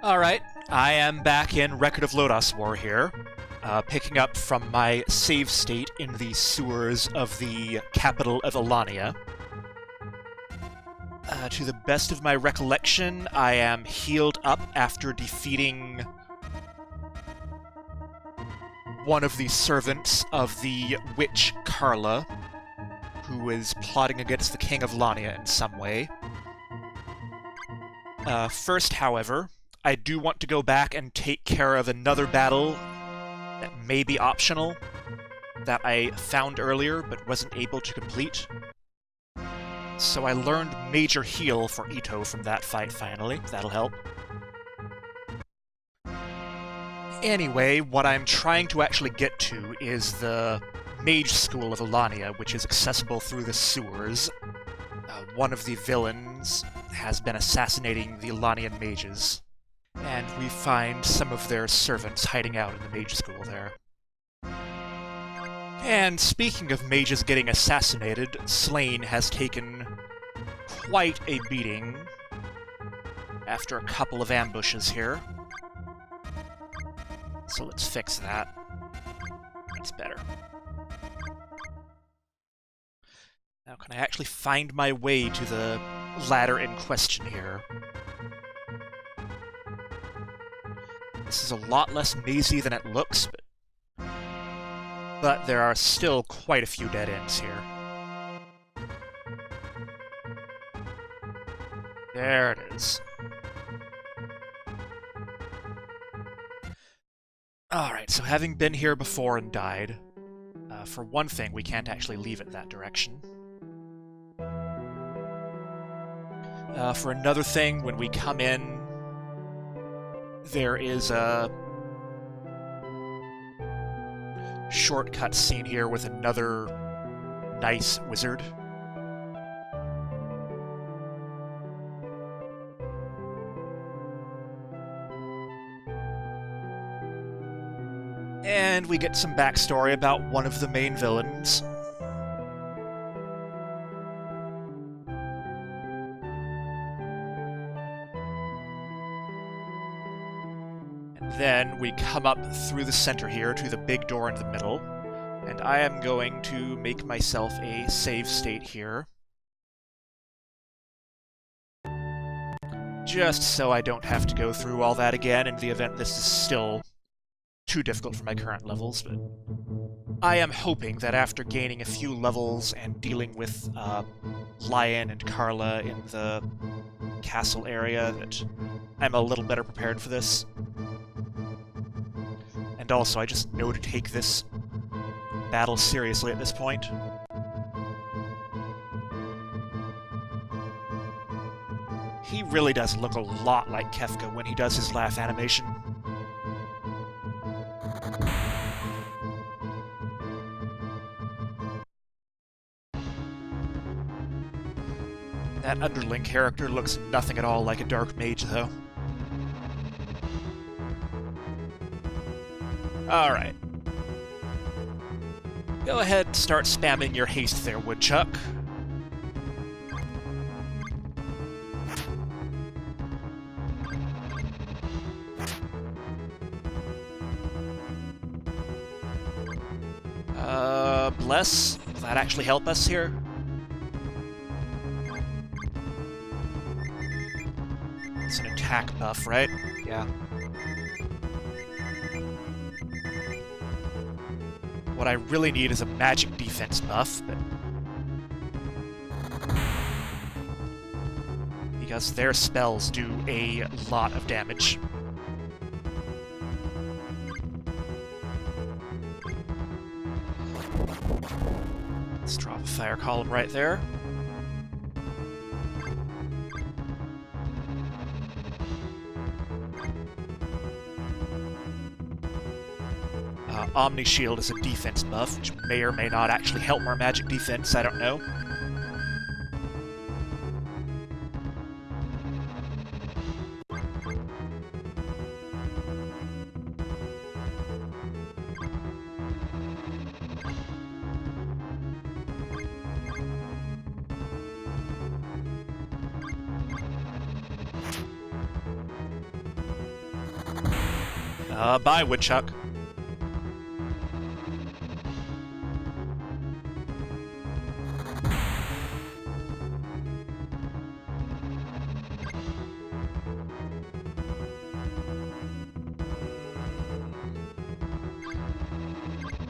Alright, I am back in Record of Lodoss War here, picking up from my save state in the sewers of the capital of Alania. To the best of my recollection, I am healed up after defeating one of the servants of the witch Carla, who is plotting against the King of Lania in some way. First, however, I do want to go back and take care of another battle that may be optional, that I found earlier but wasn't able to complete. So I learned Major Heal for Ito from that fight finally. That'll help. Anyway, what I'm trying to actually get to is the Mage School of Alania, which is accessible through the sewers. One of the villains has been assassinating the Alanian mages, and we find some of their servants hiding out in the Mage School there. And speaking of mages getting assassinated, Slain has taken quite a beating after a couple of ambushes here. So let's fix that. That's better. Now, can I actually find my way to the ladder in question here? This is a lot less mazy than it looks, but there are still quite a few dead ends here. There it is. Alright, so having been here before and died, for one thing, we can't actually leave it that direction. For another thing, when we come in, there is a shortcut scene here with another nice wizard. And we get some backstory about one of the main villains. Then we come up through the center here to the big door in the middle, and I am going to make myself a save state here. Just so I don't have to go through all that again in the event this is still too difficult for my current levels, but I am hoping that after gaining a few levels and dealing with Lion and Carla in the castle area, that I'm a little better prepared for this. And also, I just know to take this battle seriously at this point. He really does look a lot like Kefka when he does his laugh animation. That underling character looks nothing at all like a dark mage, though. Alright. Go ahead and start spamming your haste there, Woodchuck. Bless? Will that actually help us here? It's an attack buff, right? Yeah. What I really need is a magic defense buff, but because their spells do a lot of damage. Let's drop a fire column right there. Omni Shield is a defense buff, which may or may not actually help our magic defense, I don't know. Bye, Woodchuck.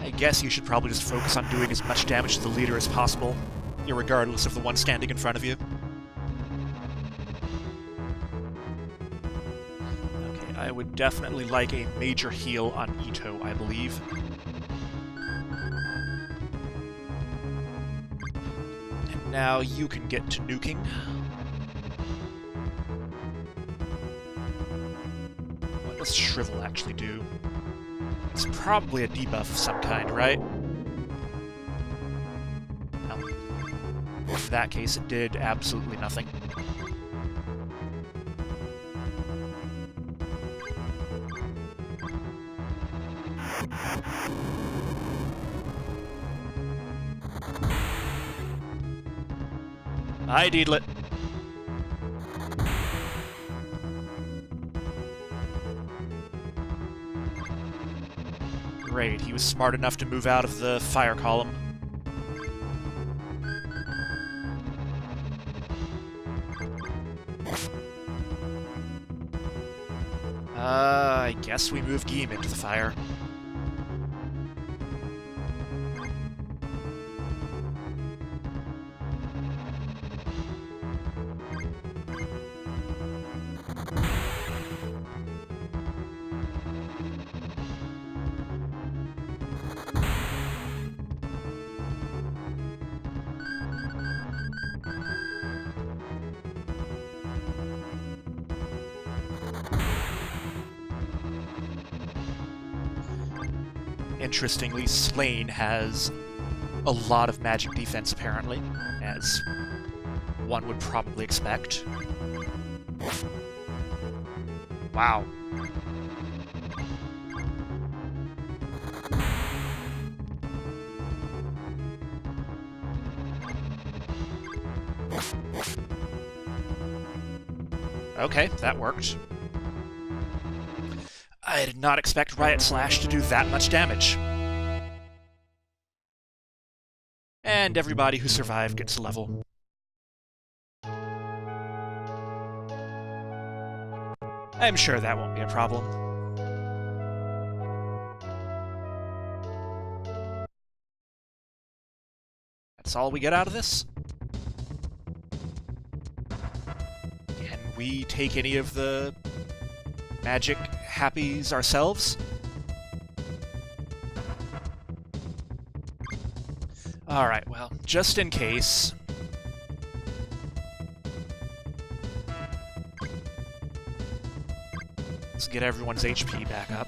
I guess you should probably just focus on doing as much damage to the leader as possible, irregardless of the one standing in front of you. Okay, I would definitely like a major heal on Ito, I believe. And now you can get to nuking. What does Shrivel actually do? It's probably a debuff of some kind, right? Well, in that case, it did absolutely nothing. Hi, Deedlit. Great, he was smart enough to move out of the fire column. I guess we move Geem into the fire. Interestingly, Slain has a lot of magic defense, apparently, as one would probably expect. Wow. Okay, that worked. I did not expect Riot Slash to do that much damage. And everybody who survived gets a level. I'm sure that won't be a problem. That's all we get out of this? Can we take any of the magic happies ourselves? Alright, well, just in case... let's get everyone's HP back up.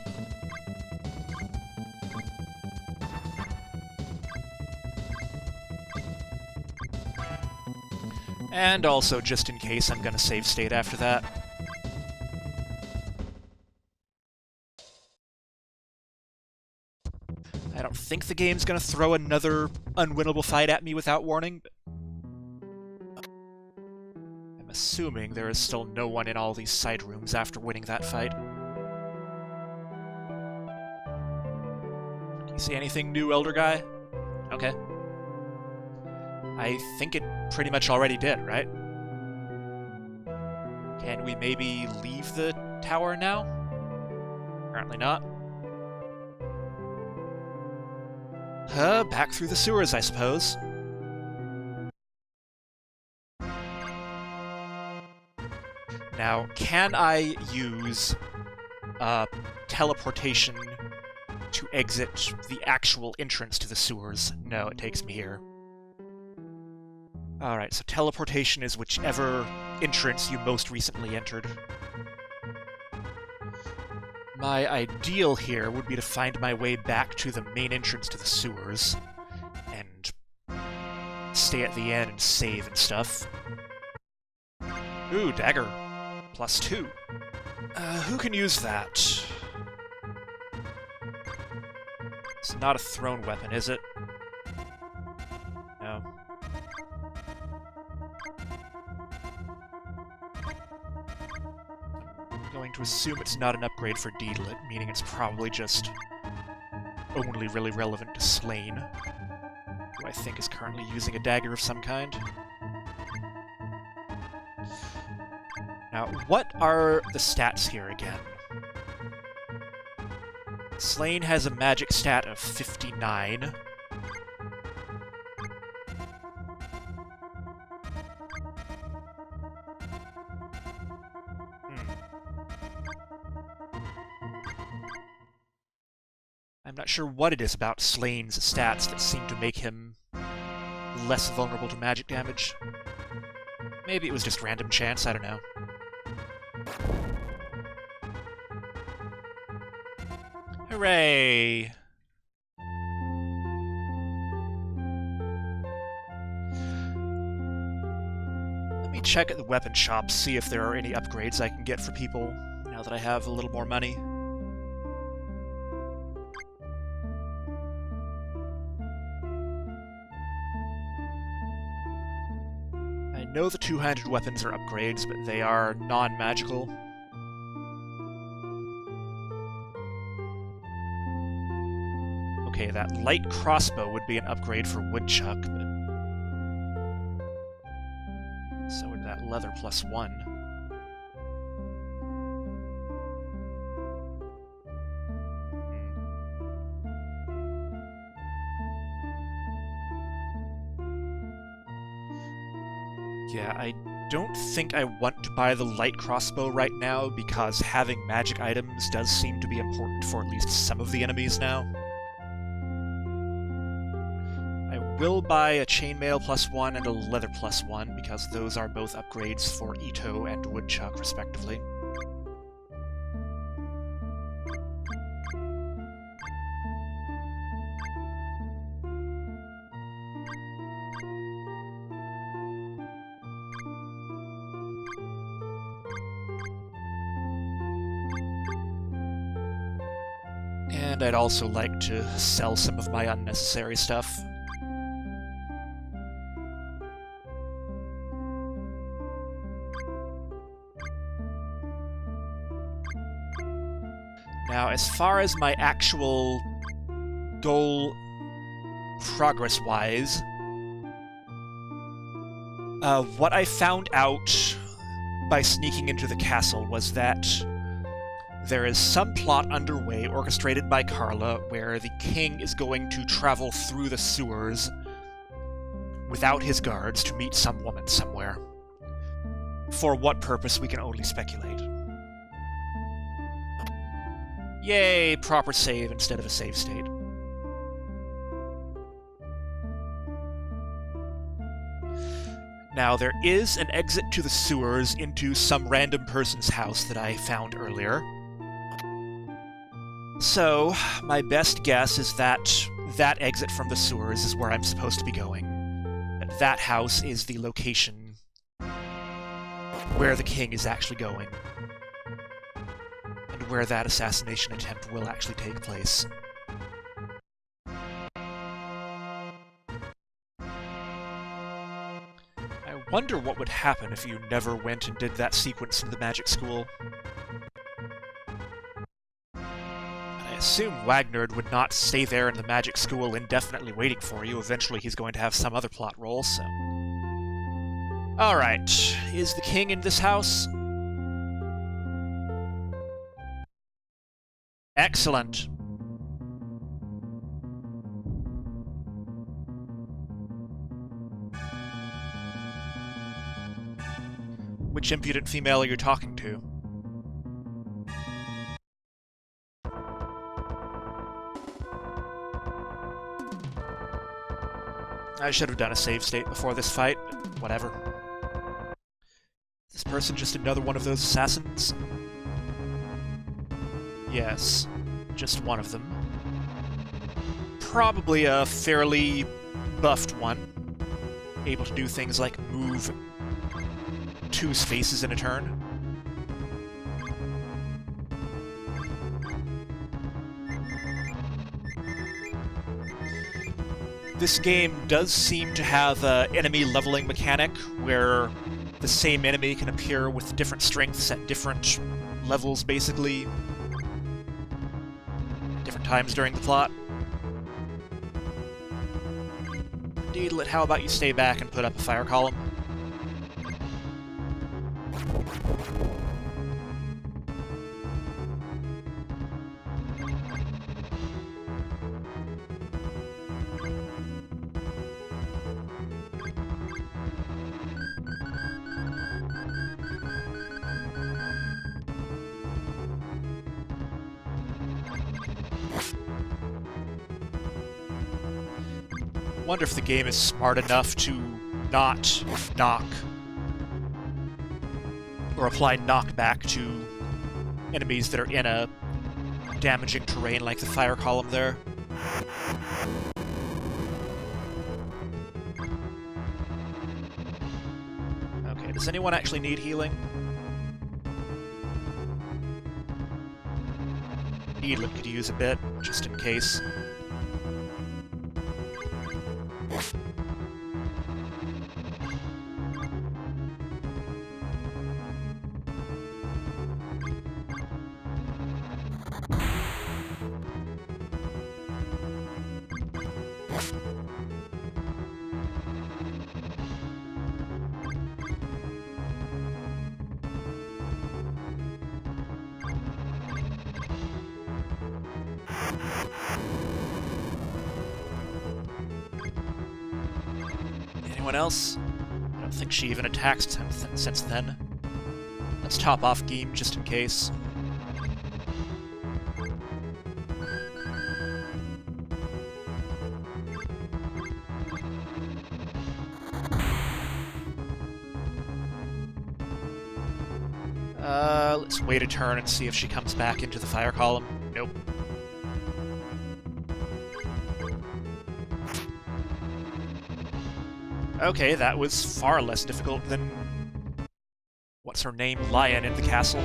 And also, just in case, I'm gonna save state after that. I don't think the game's gonna throw another unwinnable fight at me without warning, but I'm assuming there is still no one in all these side rooms after winning that fight. Do you see anything new, Elder Guy? Okay. I think it pretty much already did, right? Can we maybe leave the tower now? Apparently not. Back through the sewers, I suppose. Now, can I use teleportation to exit the actual entrance to the sewers? No, it takes me here. Alright, so teleportation is whichever entrance you most recently entered. My ideal here would be to find my way back to the main entrance to the sewers, and stay at the end and save and stuff. Ooh, dagger. +2. Who can use that? It's not a thrown weapon, is it? No. going to assume it's not an upgrade for Deedlit, meaning it's probably just only really relevant to Slain, who I think is currently using a dagger of some kind. Now, what are the stats here again? Slain has a magic stat of 59. I'm not sure what it is about Slain's stats that seem to make him less vulnerable to magic damage. Maybe it was just random chance, I don't know. Hooray! Let me check at the weapon shop, see if there are any upgrades I can get for people, now that I have a little more money. I know the two-handed weapons are upgrades, but they are non-magical. Okay, that light crossbow would be an upgrade for Woodchuck, but... so would that leather +1. Yeah, I don't think I want to buy the light crossbow right now, because having magic items does seem to be important for at least some of the enemies now. I will buy a chainmail +1 and a leather +1, because those are both upgrades for Ito and Woodchuck, respectively. And I'd also like to sell some of my unnecessary stuff. Now, as far as my actual goal progress-wise, what I found out by sneaking into the castle was that there is some plot underway orchestrated by Carla where the king is going to travel through the sewers without his guards to meet some woman somewhere. For what purpose, we can only speculate. Yay, proper save instead of a save state. Now, there is an exit to the sewers into some random person's house that I found earlier. So, my best guess is that that exit from the sewers is where I'm supposed to be going. That house is the location where the king is actually going, and where that assassination attempt will actually take place. I wonder what would happen if you never went and did that sequence in the magic school. I assume Wagnerd would not stay there in the magic school indefinitely waiting for you. Eventually he's going to have some other plot role, so... Alright, is the king in this house? Excellent. Which impudent female are you talking to? I should have done a save state before this fight, but whatever. Is this person just another one of those assassins? Yes, just one of them. Probably a fairly buffed one, able to do things like move 2 spaces in a turn. This game does seem to have an enemy leveling mechanic, where the same enemy can appear with different strengths at different levels, basically. Different times during the plot. Deedlit, how about you stay back and put up a fire column? I wonder if the game is smart enough to not knock or apply knockback to enemies that are in a damaging terrain like the fire column there. Okay, does anyone actually need healing? Needlet could use a bit, just in case. Anyone else? I don't think she even attacked since then. Let's top off Geem just in case. Let's wait a turn and see if she comes back into the fire column. Nope. Okay, that was far less difficult than... what's her name? Lion in the castle.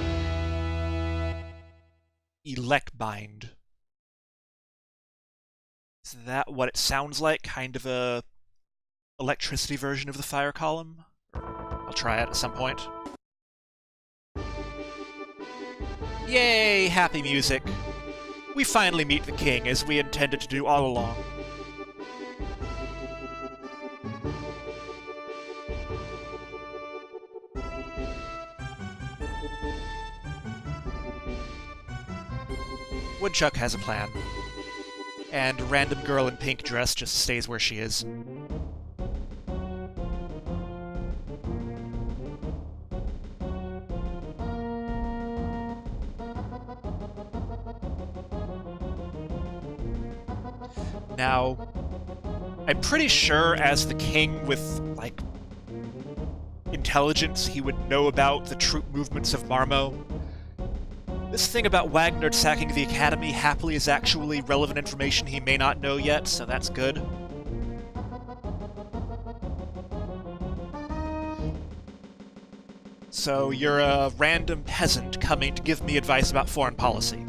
Electbind. Is that what it sounds like? Kind of a... electricity version of the fire column? I'll try it at some point. Yay! Happy music! We finally meet the king, as we intended to do all along. Woodchuck has a plan. And random girl in pink dress just stays where she is. Now, I'm pretty sure as the king with, like, intelligence, he would know about the troop movements of Marmo. This thing about Wagner sacking the Academy happily is actually relevant information he may not know yet, so that's good. So you're a random peasant coming to give me advice about foreign policy.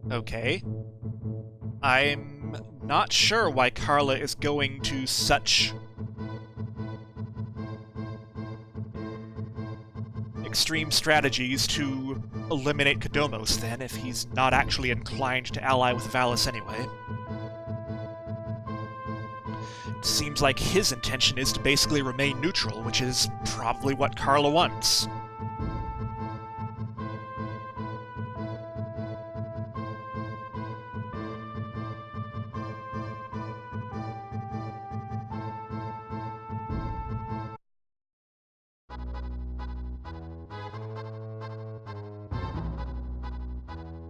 Okay. I'm not sure why Carla is going to such extreme strategies to eliminate Kodomos, then, if he's not actually inclined to ally with Valis anyway. It seems like his intention is to basically remain neutral, which is probably what Carla wants.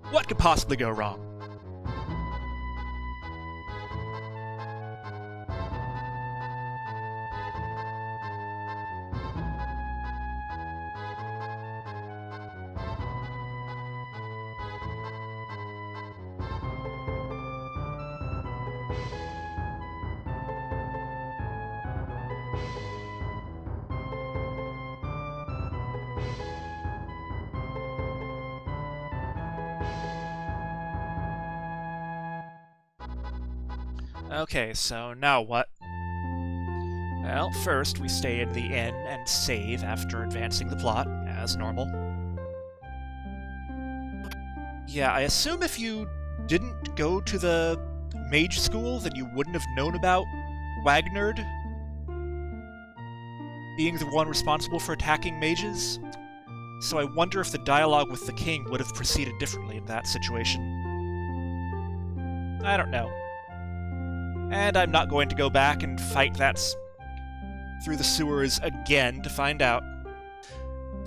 What could possibly go wrong? Okay, so now what? Well, first we stay in the inn and save after advancing the plot, as normal. Yeah, I assume if you didn't go to the mage school, then you wouldn't have known about Wagnerd being the one responsible for attacking mages. So I wonder if the dialogue with the king would have proceeded differently in that situation. I don't know. And I'm not going to go back and fight that through the sewers again to find out.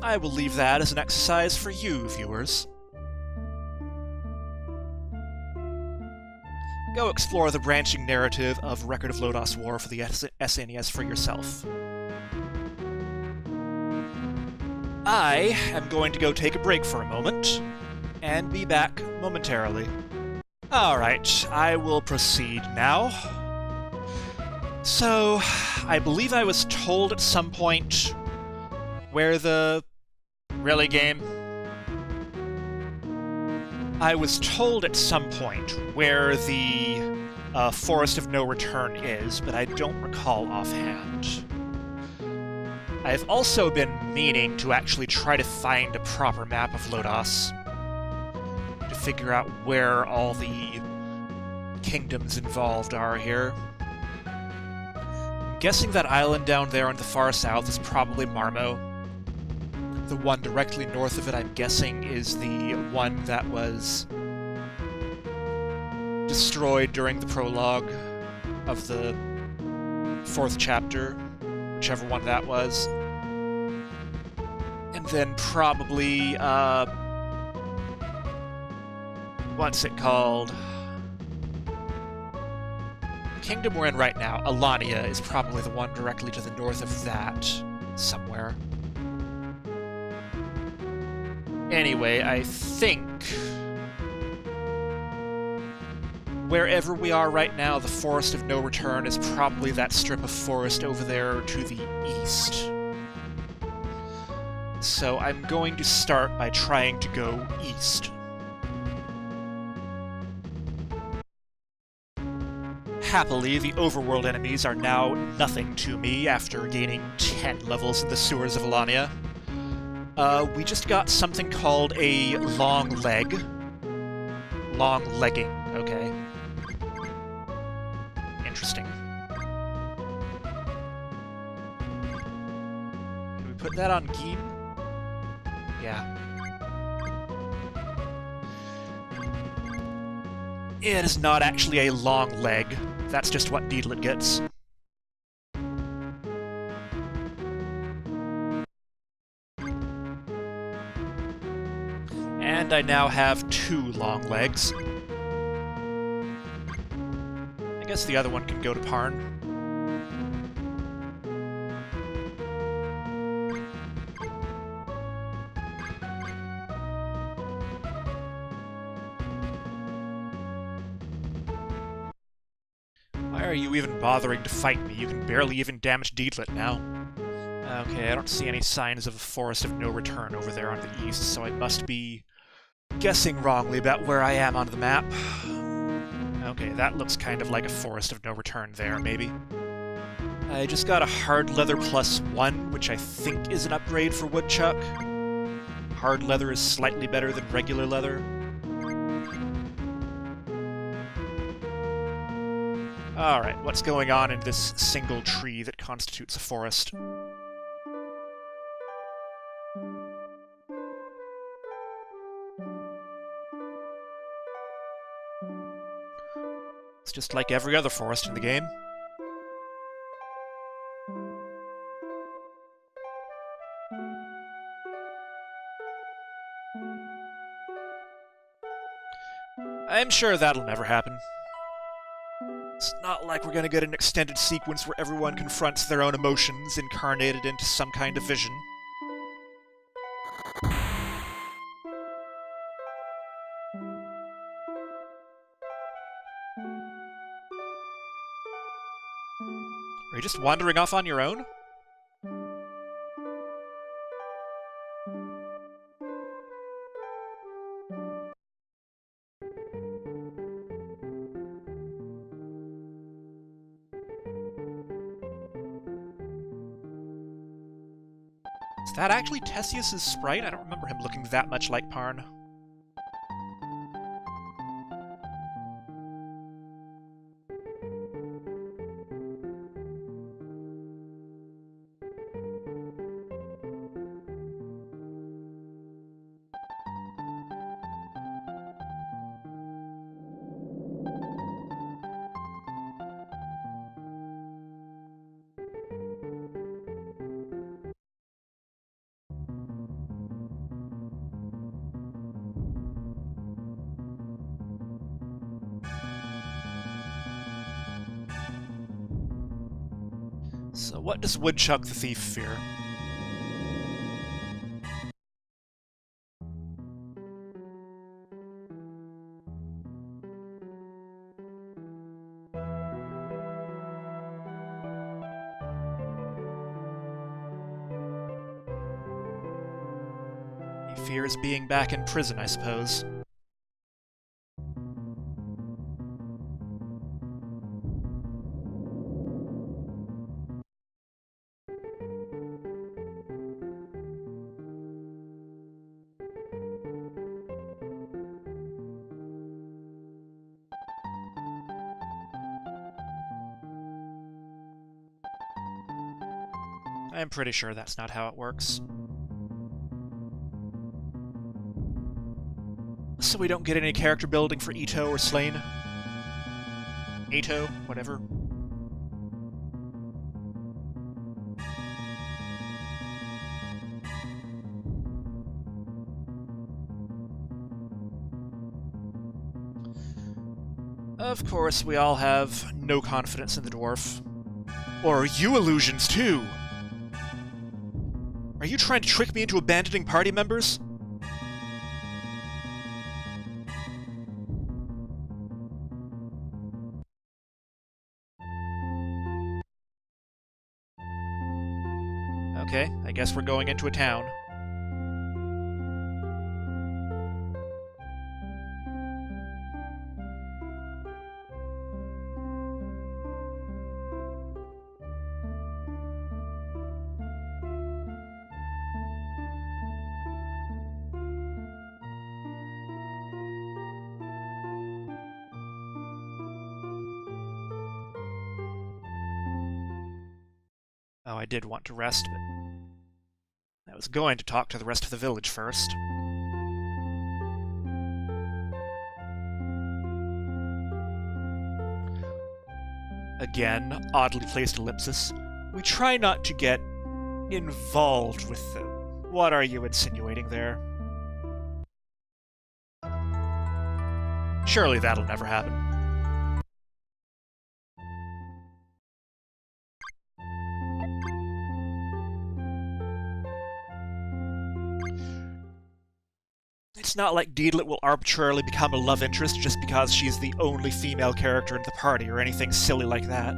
I will leave that as an exercise for you, viewers. Go explore the branching narrative of Record of Lodoss War for the SNES for yourself. I am going to go take a break for a moment, and be back momentarily. Alright, I will proceed now. So, I believe I was told at some point where the... Really, game? I was told at some point where the Forest of No Return is, but I don't recall offhand. I've also been meaning to actually try to find a proper map of Lodoss to figure out where all the kingdoms involved are here. I'm guessing that island down there on the far south is probably Marmo. The one directly north of it, I'm guessing, is the one that was destroyed during the prologue of the 4th chapter, whichever one that was. And then probably, what's it called? The kingdom we're in right now, Alania, is probably the one directly to the north of that, somewhere. Anyway, I think wherever we are right now, the Forest of No Return is probably that strip of forest over there to the east. So I'm going to start by trying to go east. Happily, the overworld enemies are now nothing to me after gaining 10 levels in the sewers of Alania. We just got something called a long leg. Long legging, okay. Interesting. Can we put that on Geen? Yeah. It is not actually a long leg. That's just what Needlet gets. And I now have 2 long legs. I guess the other one can go to Parn. Why are you even bothering to fight me? You can barely even damage Deedlit now. Okay, I don't see any signs of a Forest of No Return over there on the east, so I must be guessing wrongly about where I am on the map. Okay, that looks kind of like a Forest of No Return there, maybe. I just got a Hard Leather +1, which I think is an upgrade for Woodchuck. Hard Leather is slightly better than regular leather. Alright, what's going on in this single tree that constitutes a forest? It's just like every other forest in the game. I'm sure that'll never happen. It's not like we're gonna get an extended sequence where everyone confronts their own emotions incarnated into some kind of vision. Are you just wandering off on your own? that actually Theseus' sprite? I don't remember him looking that much like Parn. So what does Woodchuck the Thief fear? He fears being back in prison, I suppose. I'm pretty sure that's not how it works. So we don't get any character building for Ito or Slane? Ato, whatever. Of course, we all have no confidence in the dwarf. Or you illusions, too! Are you trying to trick me into abandoning party members? Okay, I guess we're going into a town. Oh, I did want to rest, but I was going to talk to the rest of the village first. Again, oddly placed ellipsis. We try not to get involved with them. What are you insinuating there? Surely that'll never happen. It's not like Deedlit will arbitrarily become a love interest just because she's the only female character in the party or anything silly like that.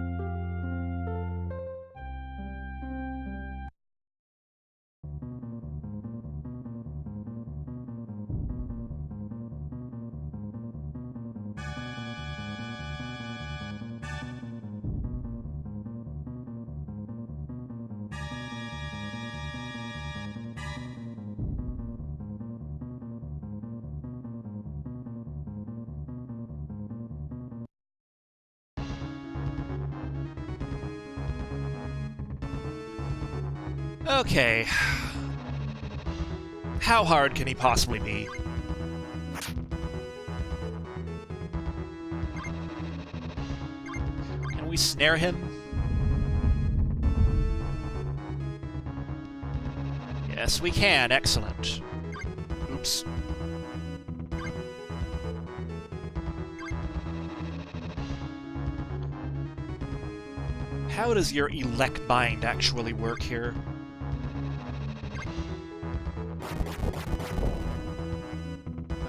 Okay. How hard can he possibly be? Can we snare him? Yes, we can. Excellent. Oops. How does your elect bind actually work here?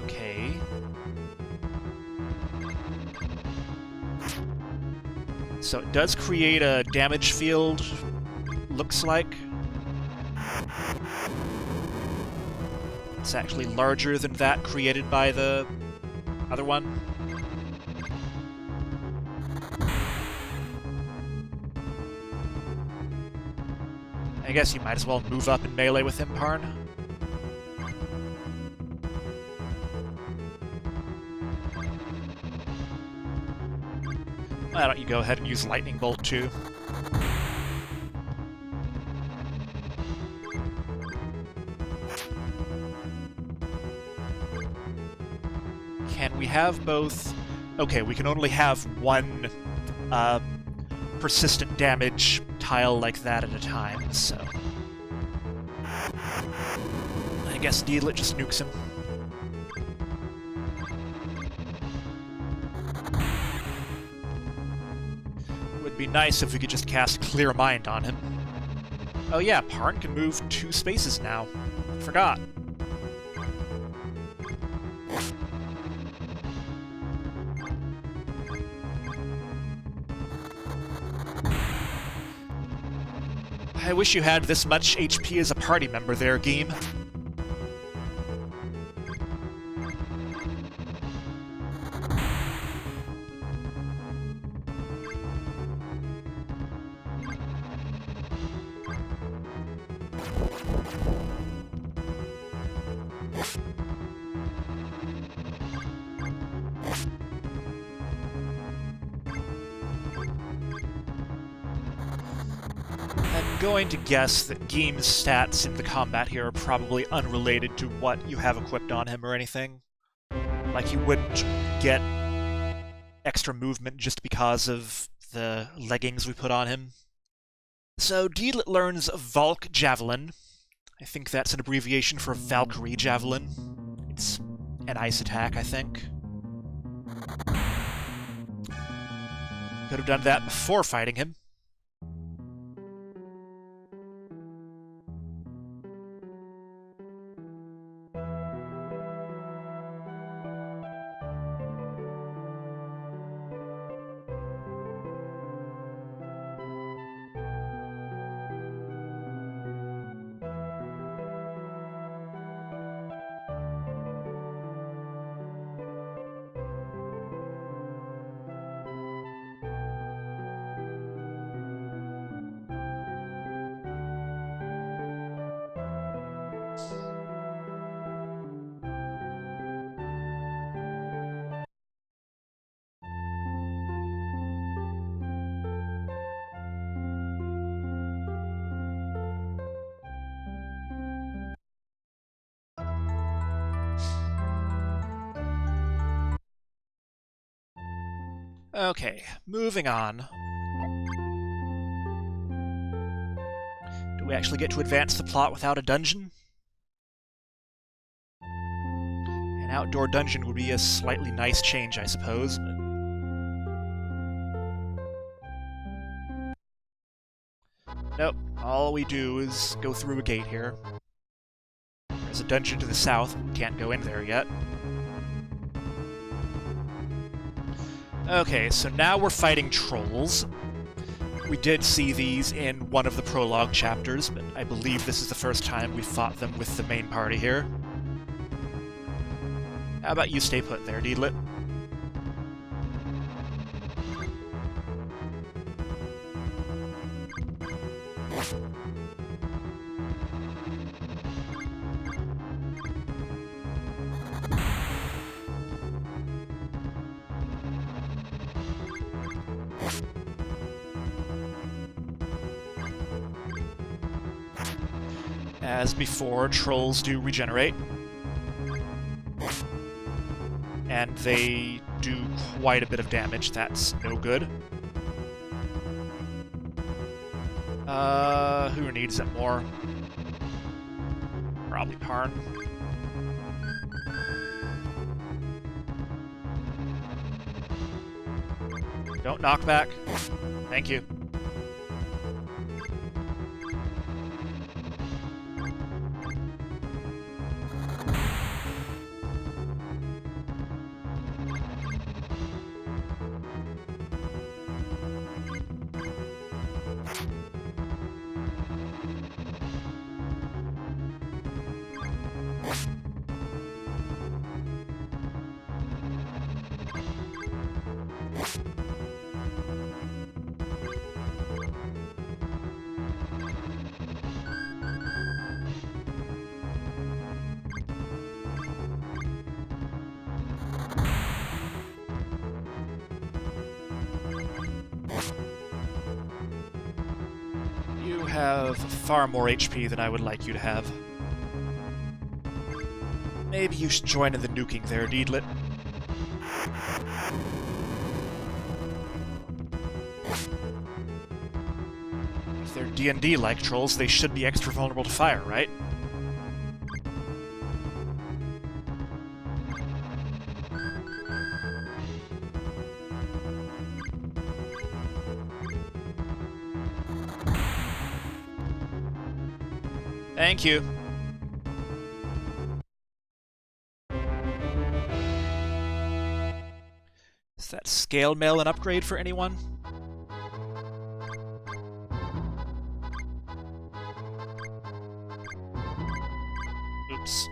Okay. So it does create a damage field, looks like. It's actually larger than that created by the other one. I guess you might as well move up in melee with him, Parn. Why don't you go ahead and use Lightning Bolt, too? Can we have both? Okay, we can only have one persistent damage tile like that at a time, so... I guess Deedlit just nukes him. Would be nice if we could just cast Clear Mind on him. Oh yeah, Parn can move 2 spaces now. Forgot. I wish you had this much HP as a party member there, game. I'm going to guess that Game's stats in the combat here are probably unrelated to what you have equipped on him or anything. Like, he wouldn't get extra movement just because of the leggings we put on him. So, Deedlit learns Valk Javelin. I think that's an abbreviation for Valkyrie Javelin. It's an ice attack, I think. Could have done that before fighting him. Okay, moving on. Do we actually get to advance the plot without a dungeon? An outdoor dungeon would be a slightly nice change, I suppose, but... Nope, all we do is go through a gate here. There's a dungeon to the south, but we can't go in there yet. Okay, so now we're fighting trolls. We did see these in one of the prologue chapters, but I believe this is the first time we fought them with the main party here. How about you stay put there, Deedlit? As before, trolls do regenerate. And they do quite a bit of damage. That's no good. Who needs it more? Probably Parn. Don't knock back. Thank you. You have far more HP than I would like you to have. Maybe you should join in the nuking there, Deedlit. If they're D&D-like trolls, they should be extra vulnerable to fire, right? Thank you. Is that scale mail an upgrade for anyone? Oops.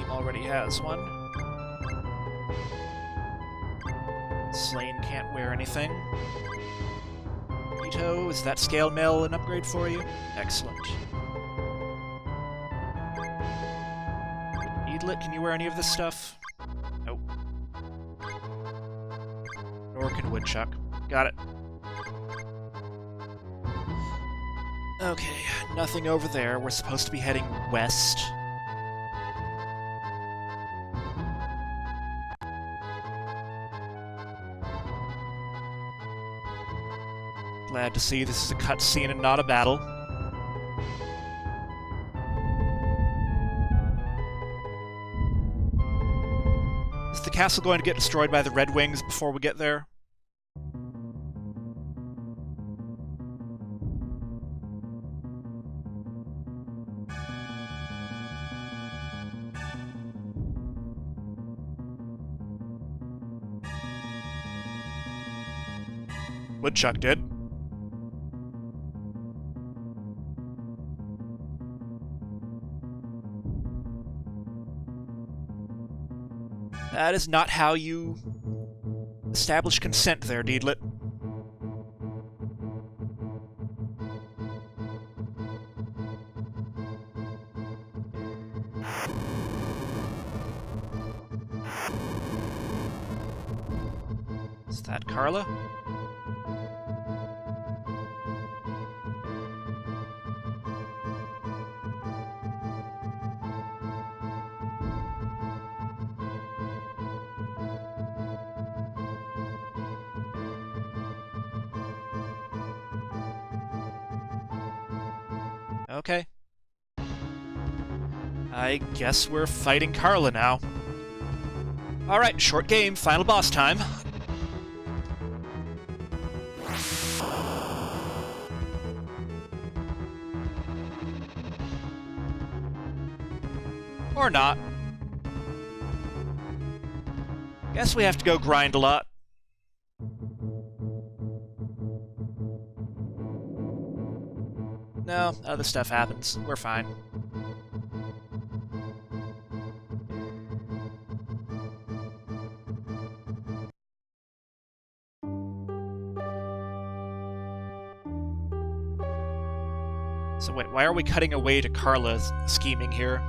Already has one. Slane can't wear anything. Ito, is that scale mail an upgrade for you? Excellent. Eidlit, can you wear any of this stuff? Nope. Nor can Woodchuck. Got it. Okay, nothing over there. We're supposed to be heading west. Glad to see this is a cutscene and not a battle. Is the castle going to get destroyed by the Red Wings before we get there? Woodchuck did. That is not how you establish consent there, Deedlit. Is that Carla? Okay. I guess we're fighting Carla now. Alright, short game, final boss time. Or not. Guess we have to go grind a lot. No, other stuff happens. We're fine. So wait, why are we cutting away to Carla's scheming here?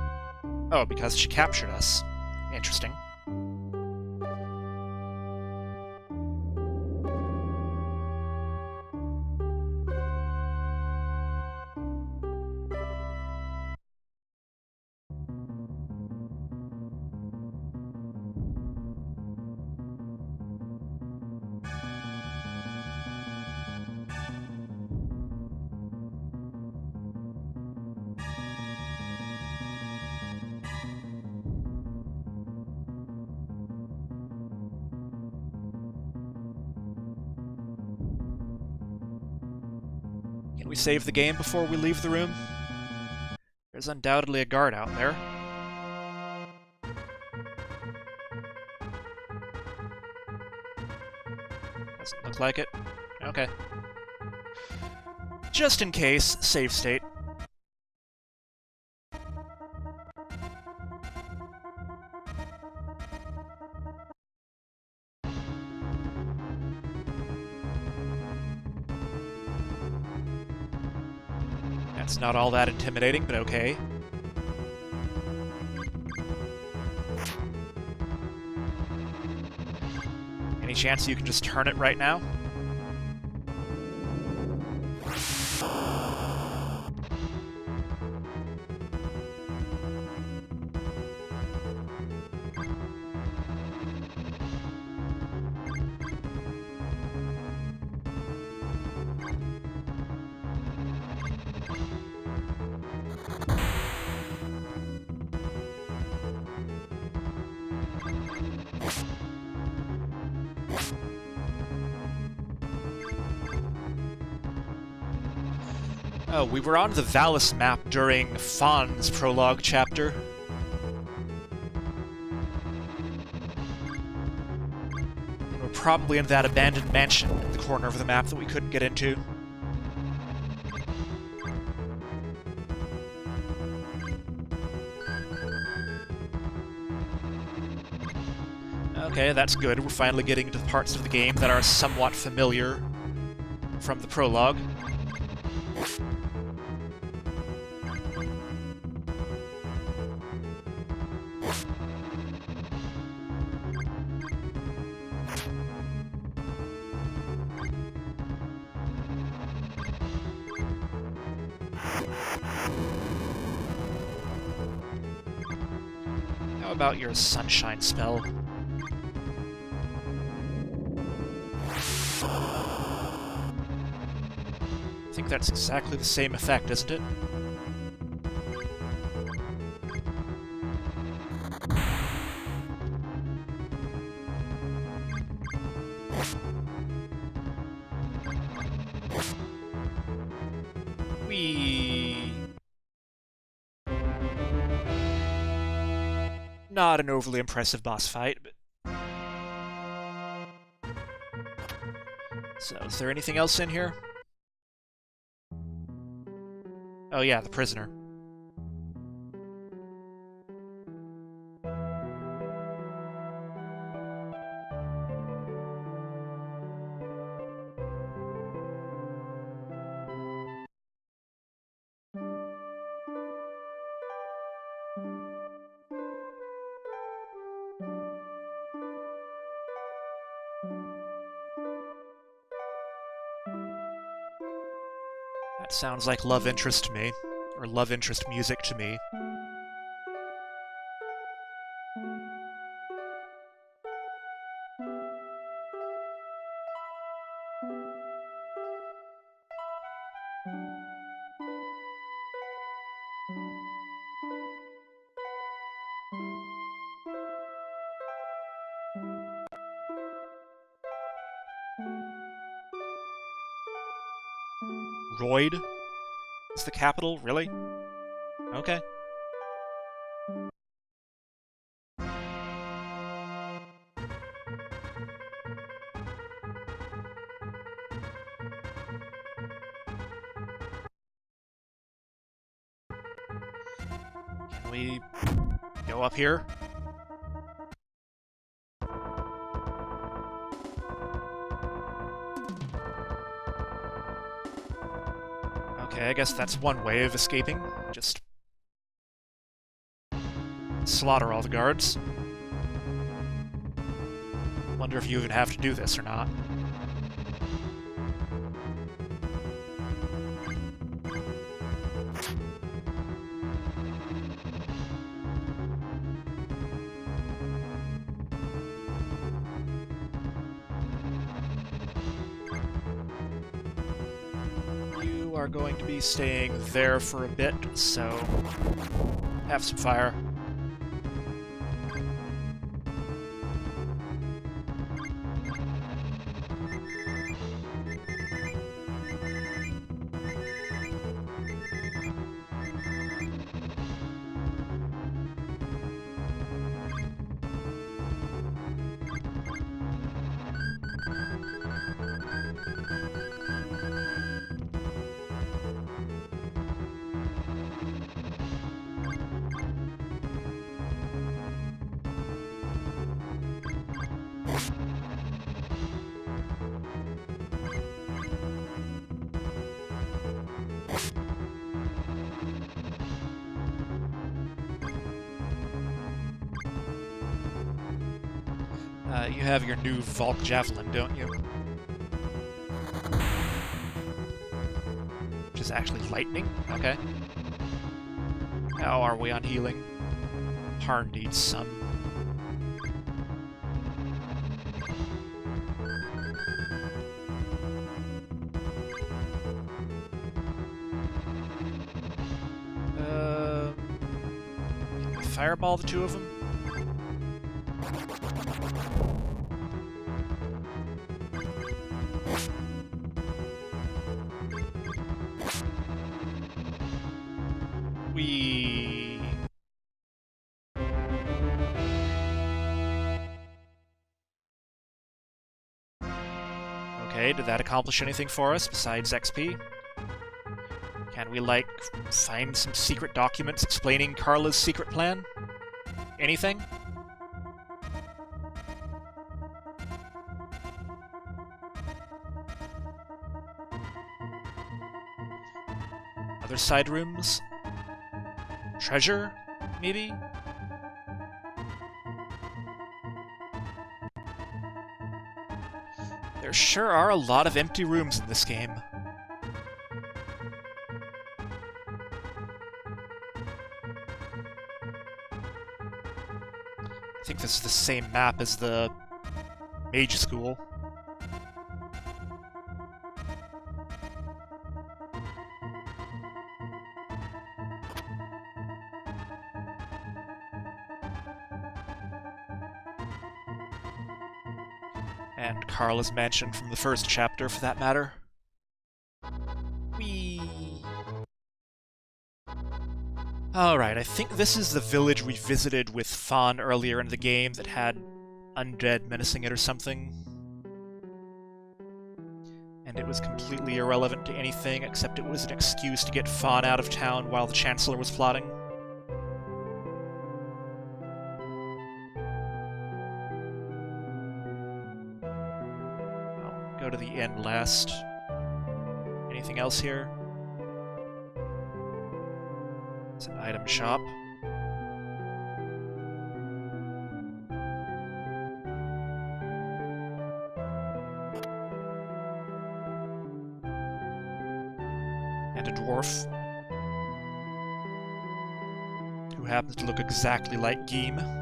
Oh, because she captured us. Interesting. Can we save the game before we leave the room? There's undoubtedly a guard out there. Doesn't look like it. Okay. Just in case, save state. That's not all that intimidating, but okay. Any chance you can just turn it right now? Oh, we were on the Valis map during Fawn's prologue chapter. And we're probably in that abandoned mansion in the corner of the map that we couldn't get into. Okay, that's good. We're finally getting into parts of the game that are somewhat familiar from the prologue. How about your sunshine spell? I think that's exactly the same effect, isn't it? Not an overly impressive boss fight, but... So, is there anything else in here? Oh yeah, the prisoner. That sounds like love interest to me, or love interest music to me. Royd is the capital? Really? Okay. Can we go up here? Okay, I guess that's one way of escaping. Just slaughter all the guards. Wonder if you even have to do this or not. Are going to be staying there for a bit, so have some fire. You have your new Valk Javelin, don't you? Which is actually lightning? Okay. How are we on healing? Harn needs some. Fireball the two of them? Okay, did that accomplish anything for us besides XP? Can we, like, find some secret documents explaining Carla's secret plan? Anything? Other side rooms? Treasure, maybe? There sure are a lot of empty rooms in this game. I think this is the same map as the Mage School. And Carla's mansion from the first chapter, for that matter. Whee! Alright, I think this is the village we visited with Fawn earlier in the game that had undead menacing it or something. And it was completely irrelevant to anything, except it was an excuse to get Fawn out of town while the Chancellor was plotting. I'll go to the inn last. Anything else here? It's an item shop. And a dwarf. Who happens to look exactly like Geem.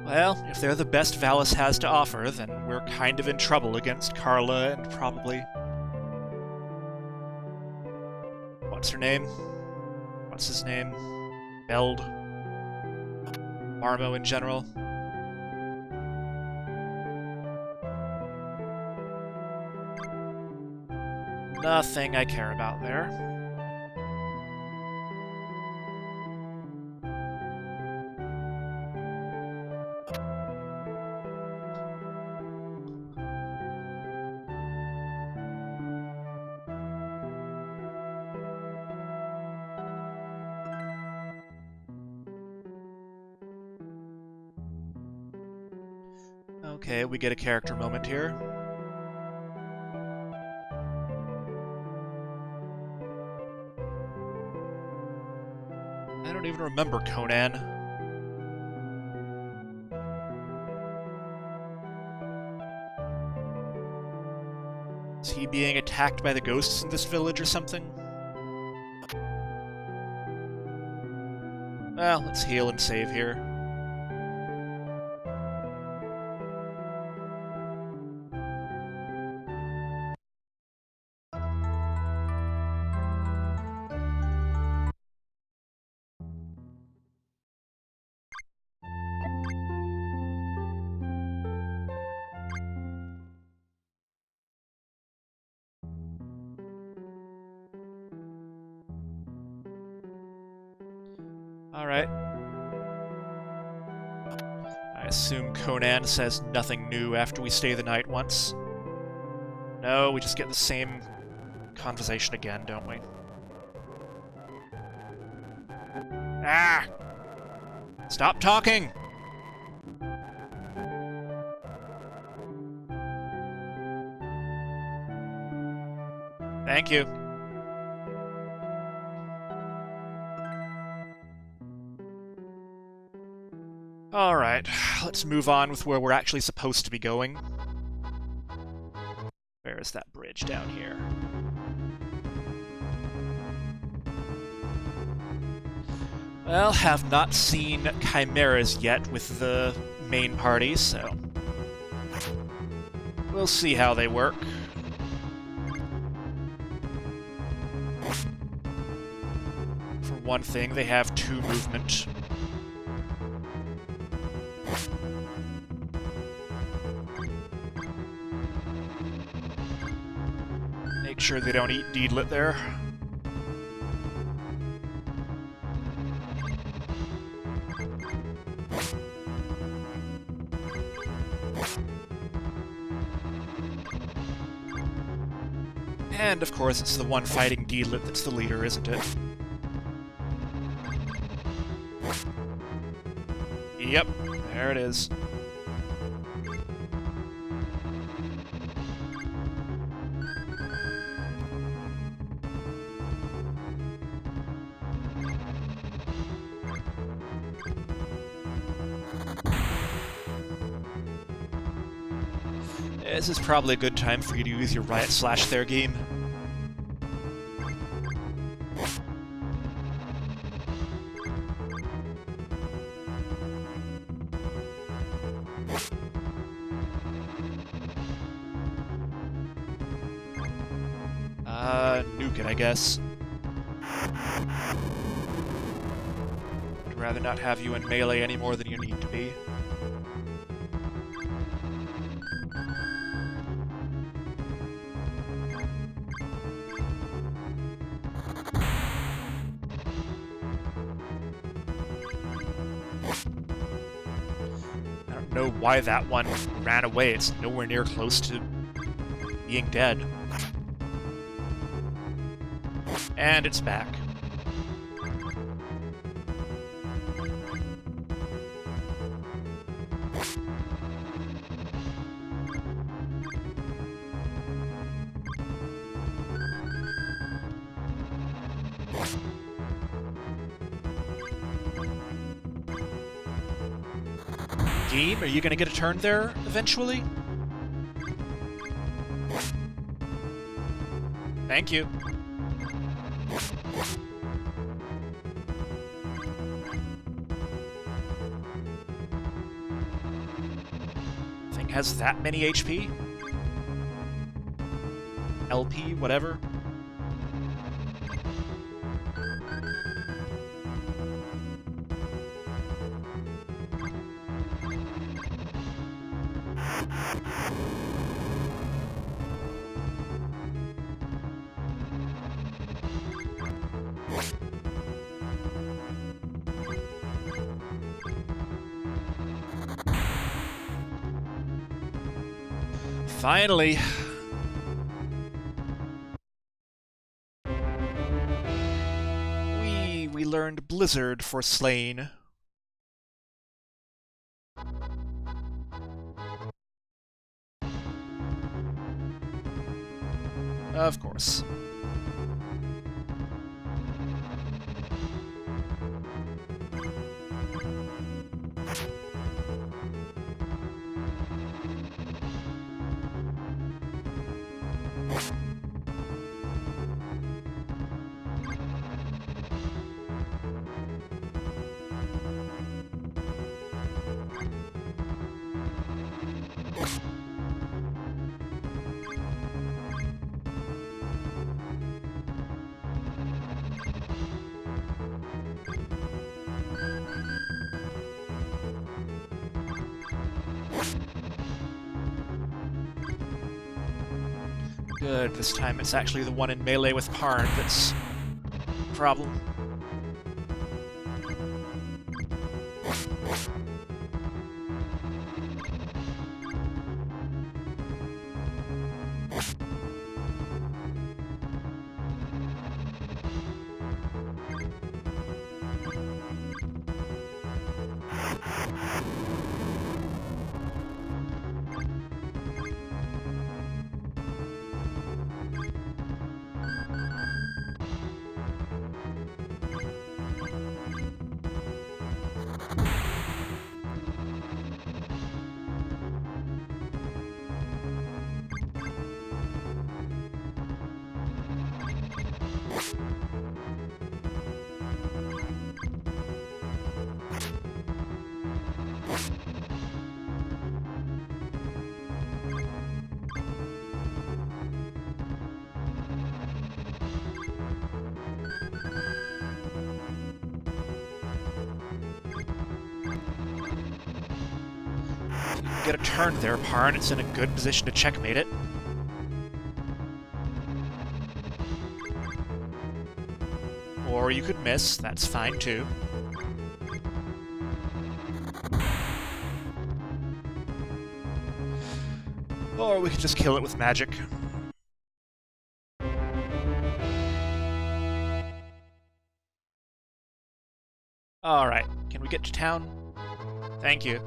Well, if they're the best Valis has to offer, then we're kind of in trouble against Carla and probably... What's her name? What's his name? Beld? Marmo in general? Nothing I care about there. Okay, we get a character moment here. I don't even remember Conan. Is he being attacked by the ghosts in this village or something? Well, let's heal and save here. Alright. I assume Conan says nothing new after we stay the night once. No, we just get the same conversation again, don't we? Ah! Stop talking! Thank you. Alright, let's move on with where we're actually supposed to be going. Where is that bridge down here? Well, have not seen chimeras yet with the main party, so we'll see how they work. For one thing, they have 2 movement. Make sure they don't eat Deedlit there. And, of course, it's the one fighting Deedlit that's the leader, isn't it? Yep, there it is. This is probably a good time for you to use your Riot/There game. Nuke it, I guess. I'd rather not have you in melee any more than you need to be. I don't know why that one ran away. It's nowhere near close to being dead. And it's back. Game, are you gonna get a turn there eventually? Thank you. Thing has that many HP? LP, whatever. Finally. We learned Blizzard for Slain. Of course. Good, this time it's actually the one in melee with Parn that's the problem. get a turn there, Parn. It's in a good position to checkmate it. Or you could miss, that's fine too. Or we could just kill it with magic. Alright, can we get to town? Thank you.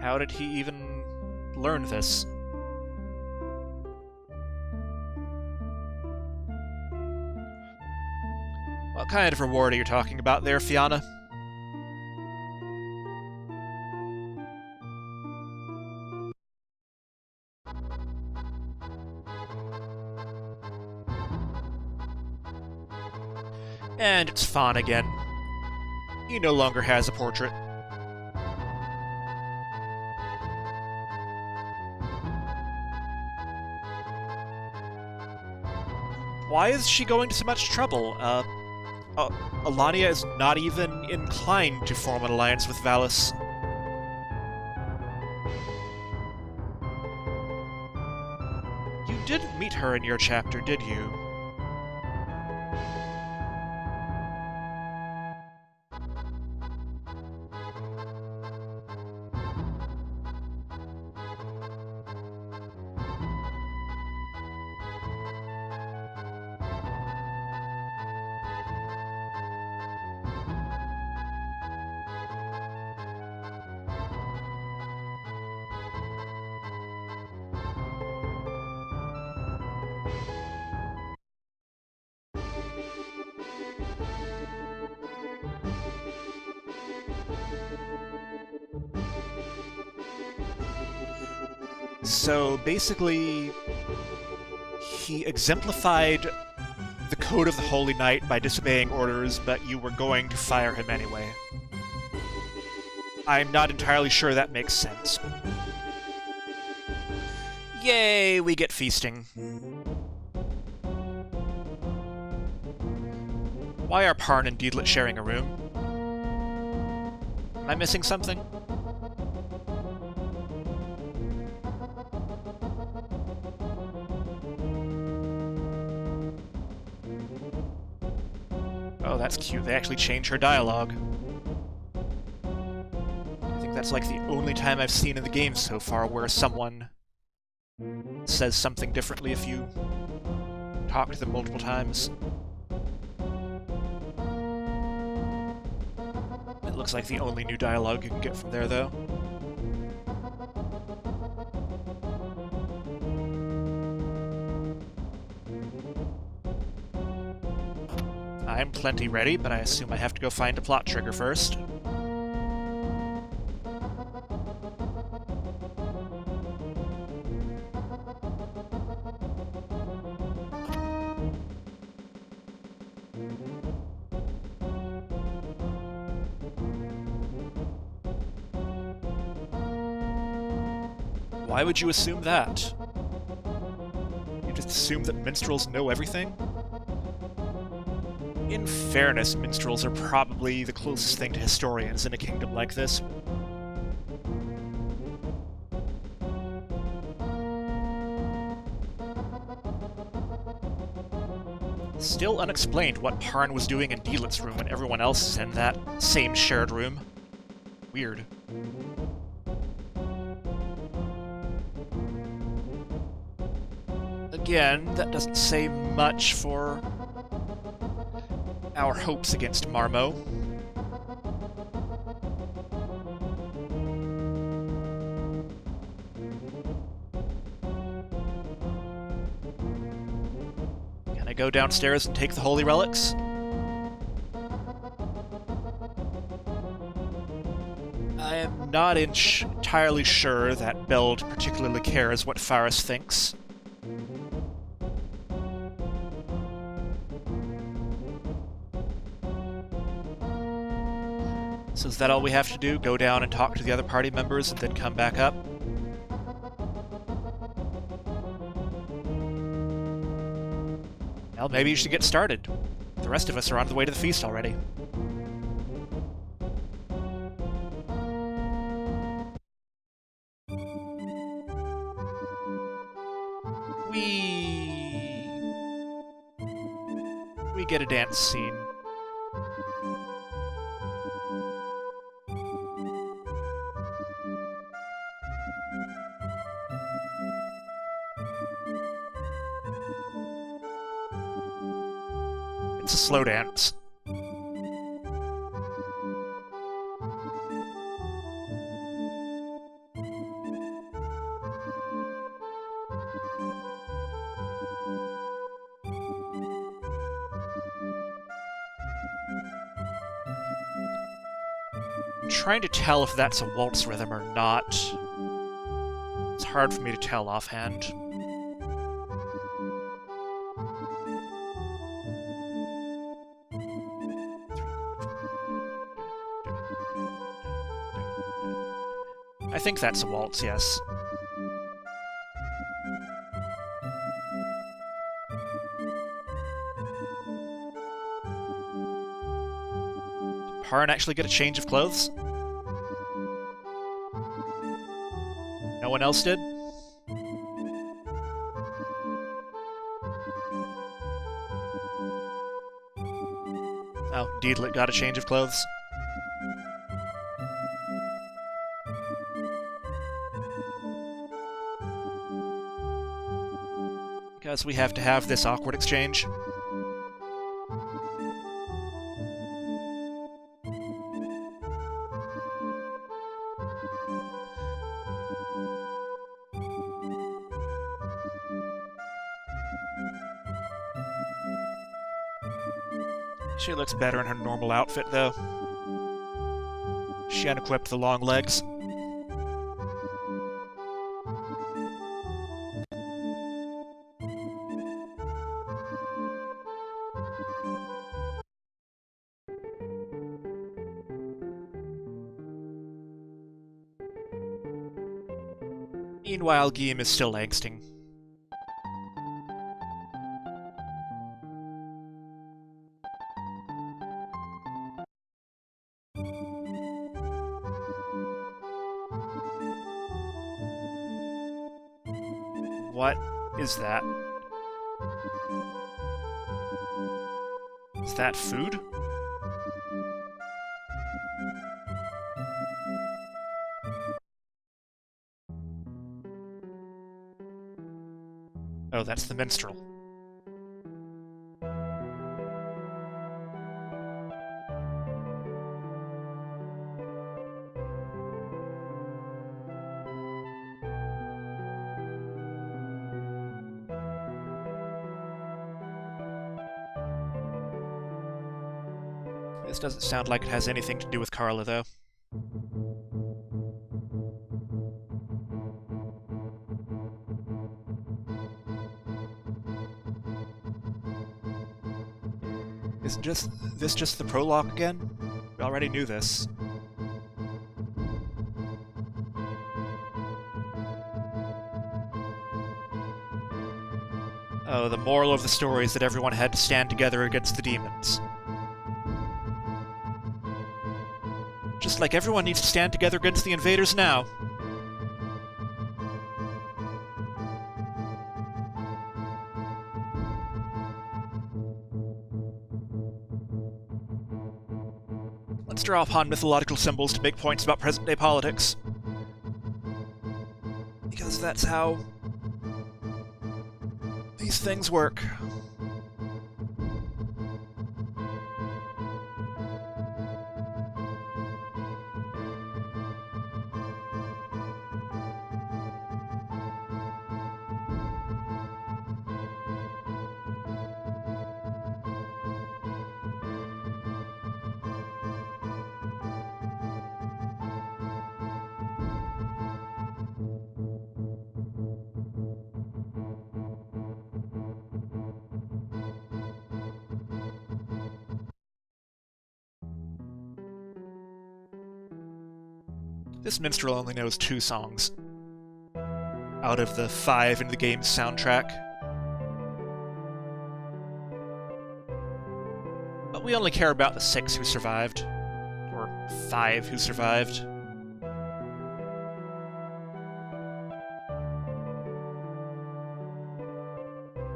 How did he even learn this? What kind of reward are you talking about there, Fiona? And it's Fawn again. He no longer has a portrait. Why is she going to so much trouble? Alania is not even inclined to form an alliance with Valis. You didn't meet her in your chapter, did you? So basically, he exemplified the code of the Holy Knight by disobeying orders, but you were going to fire him anyway. I'm not entirely sure that makes sense. Yay, we get feasting. Why are Parn and Deedlit sharing a room? Am I missing something? Oh, that's cute. They actually change her dialogue. I think that's like the only time I've seen in the game so far where someone says something differently if you talk to them multiple times. It looks like the only new dialogue you can get from there, though. I'm plenty ready, but I assume I have to go find a plot trigger first. Why would you assume that? You just assume that minstrels know everything? In fairness, minstrels are probably the closest thing to historians in a kingdom like this. Still unexplained what Parn was doing in Deedlit's room when everyone else is in that same shared room. Weird. Again, that doesn't say much for our hopes against Marmo. Can I go downstairs and take the holy relics? I am not entirely sure that Beld particularly cares what Faris thinks. So is that all we have to do? Go down and talk to the other party members and then come back up? Well, maybe you should get started. The rest of us are on the way to the feast already. We get a dance scene. It's a slow dance. I'm trying to tell if that's a waltz rhythm or not. It's hard for me to tell offhand. I think that's a waltz, yes. Did Parn actually get a change of clothes? No one else did? Oh, Deedlit got a change of clothes. Because we have to have this awkward exchange. She looks better in her normal outfit, though. She unequipped the long legs. Meanwhile, Guillaume is still angsting. What is that? Is that food? Oh, that's the minstrel. This doesn't sound like it has anything to do with Carla, though. Isn't this just the prologue again? We already knew this. Oh, the moral of the story is that everyone had to stand together against the demons. Just like everyone needs to stand together against the invaders now. Let's draw upon mythological symbols to make points about present-day politics. Because that's how these things work. This minstrel only knows 2 songs out of the 5 in the game's soundtrack. But we only care about the 6 who survived. Or 5 who survived.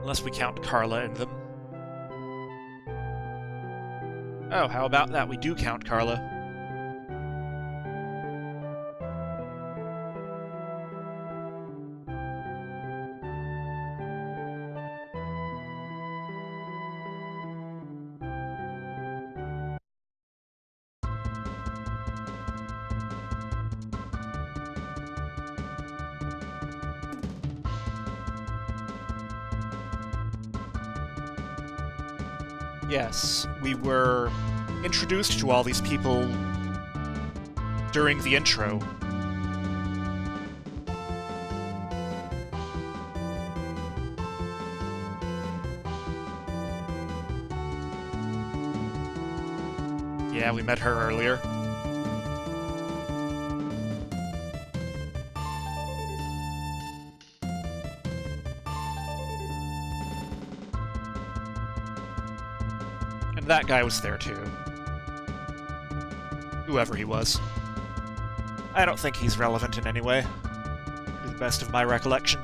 Unless we count Carla in them. Oh, how about that? We do count Carla. Yes, we were introduced to all these people during the intro. Yeah, we met her earlier. And that guy was there too. Whoever he was. I don't think he's relevant in any way, to the best of my recollection.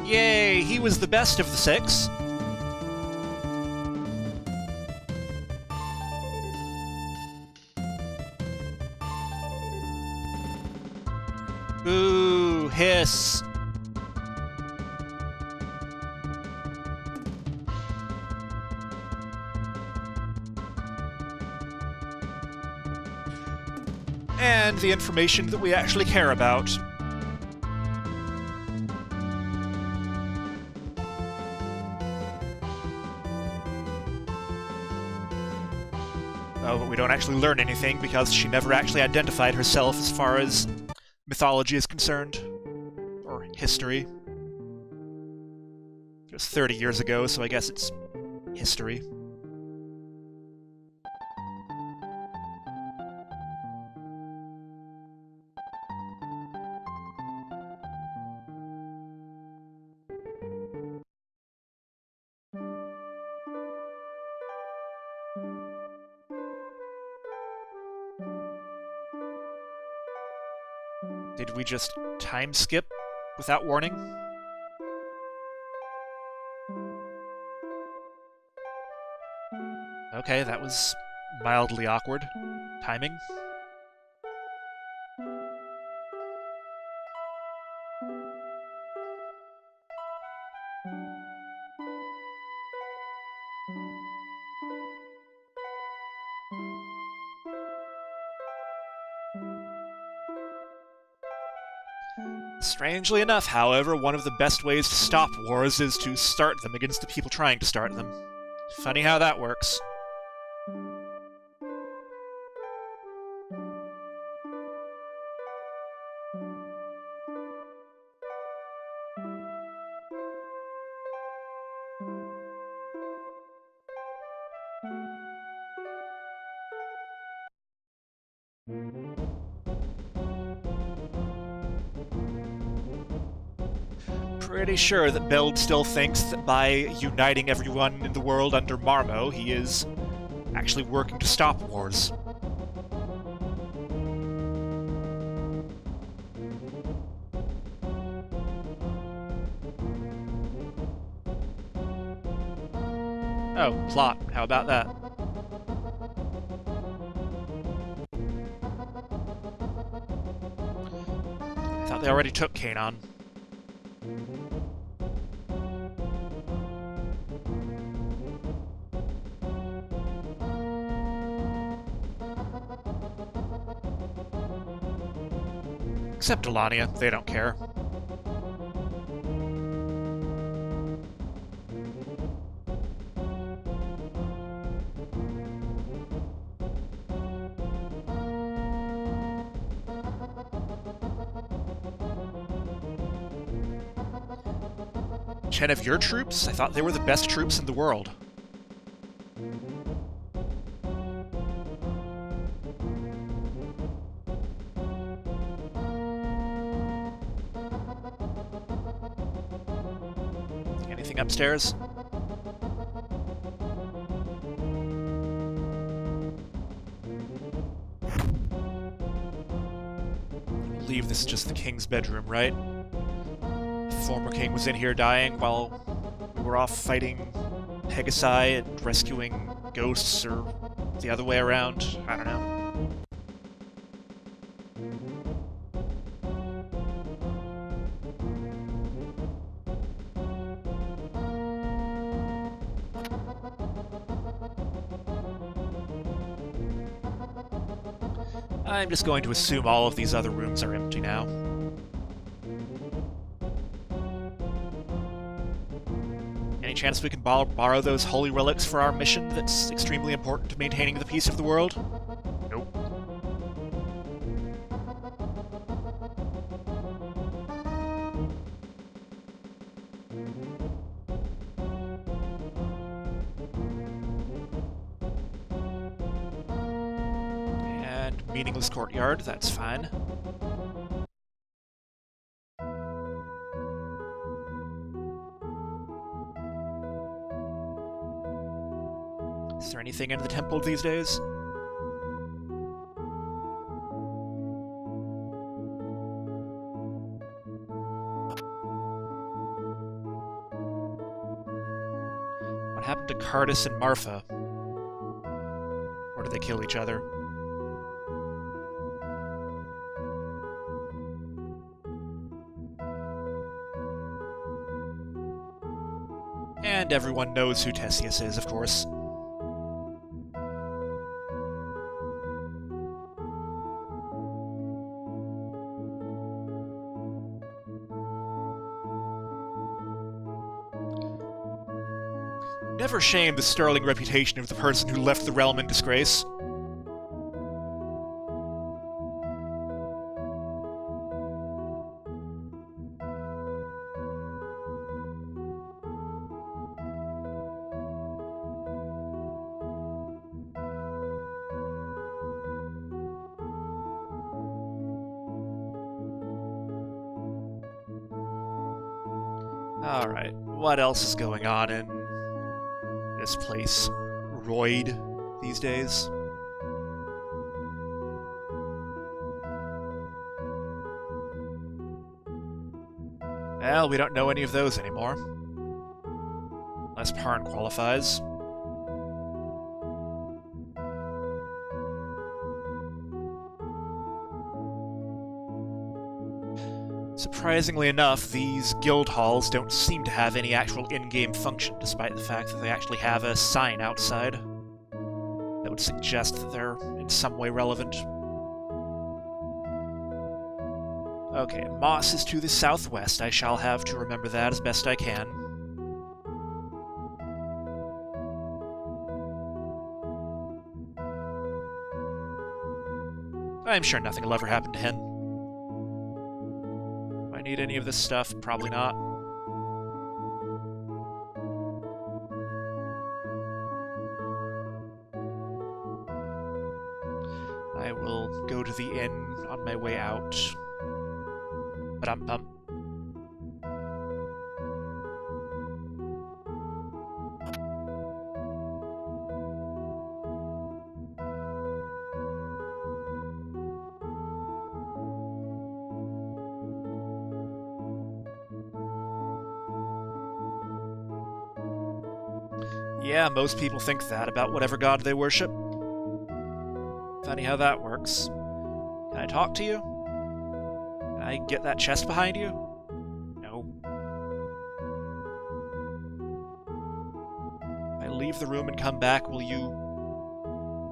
Yay, he was the best of the 6. Boo! Hiss! And the information that we actually care about. Oh, but we don't actually learn anything because she never actually identified herself as far as mythology is concerned. Or history. It was 30 years ago, so I guess it's history. Did we just time skip without warning? Okay, that was mildly awkward. Timing. Strangely enough, however, one of the best ways to stop wars is to start them against the people trying to start them. Funny how that works. Pretty sure that Beld still thinks that by uniting everyone in the world under Marmo, he is actually working to stop wars. Oh, plot. How about that? I thought they already took Kanon. Except Alania, they don't care. Ten of your troops? I thought they were the best troops in the world. Anything upstairs? I believe this is just the king's bedroom, right? The former king was in here dying while we were off fighting Pegasi and rescuing ghosts, or the other way around. I don't know. I'm just going to assume all of these other rooms are empty now. Any chance we can borrow those holy relics for our mission that's extremely important to maintaining the peace of the world? Nope. Meaningless courtyard, that's fine. Is there anything in the temple these days? What happened to Cardus and Marfa? Or did they kill each other? And everyone knows who Tessius is, of course. Never shame the sterling reputation of the person who left the realm in disgrace. Alright, what else is going on in this place? Royd these days? Well, we don't know any of those anymore. Unless Parn qualifies. Surprisingly enough, these guild halls don't seem to have any actual in-game function, despite the fact that they actually have a sign outside that would suggest that they're in some way relevant. Okay, Moss is to the southwest. I shall have to remember that as best I can. I'm sure nothing will ever happen to him. Need any of this stuff? Probably not. I will go to the inn on my way out. Ba-dum-bum. Yeah, most people think that about whatever god they worship. Funny how that works. Can I talk to you? Can I get that chest behind you? No. If I leave the room and come back, will you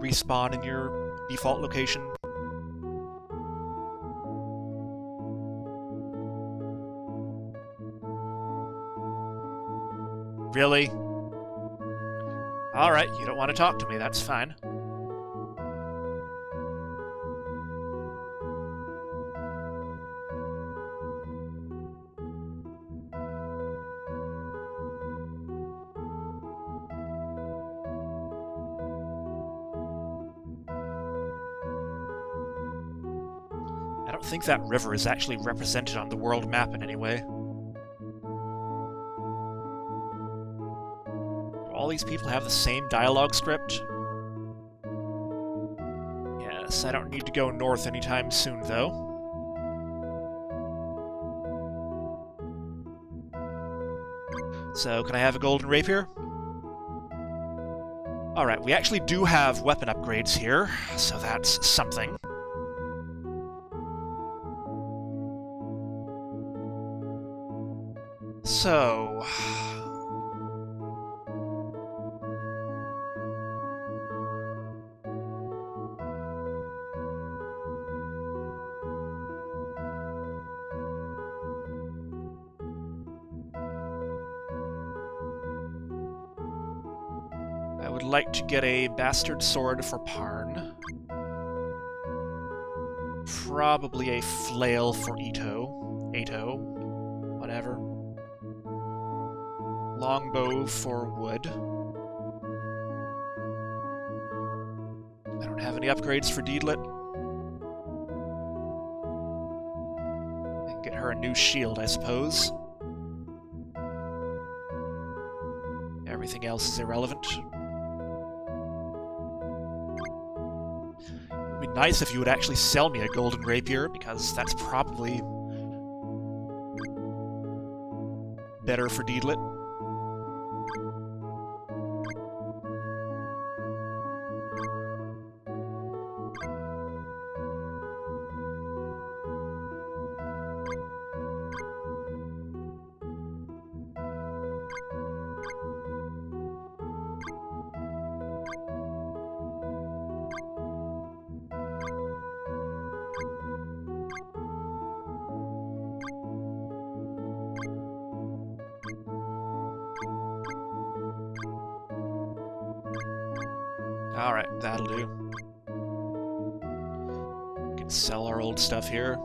respawn in your default location? Really? Alright, you don't want to talk to me, that's fine. I don't think that river is actually represented on the world map in any way. all these people have the same dialogue script? Yes, I don't need to go north anytime soon, though. So, can I have a golden rapier? Alright, we actually do have weapon upgrades here, so that's something. So... I would like to get a bastard sword for Parn. Probably a flail for Ito, whatever. Longbow for wood. I don't have any upgrades for Deedlit. I can get her a new shield, I suppose. Everything else is irrelevant. It would be nice if you would actually sell me a golden rapier, because that's probably better for Deedlit. Alright, that'll do. We can sell our old stuff here.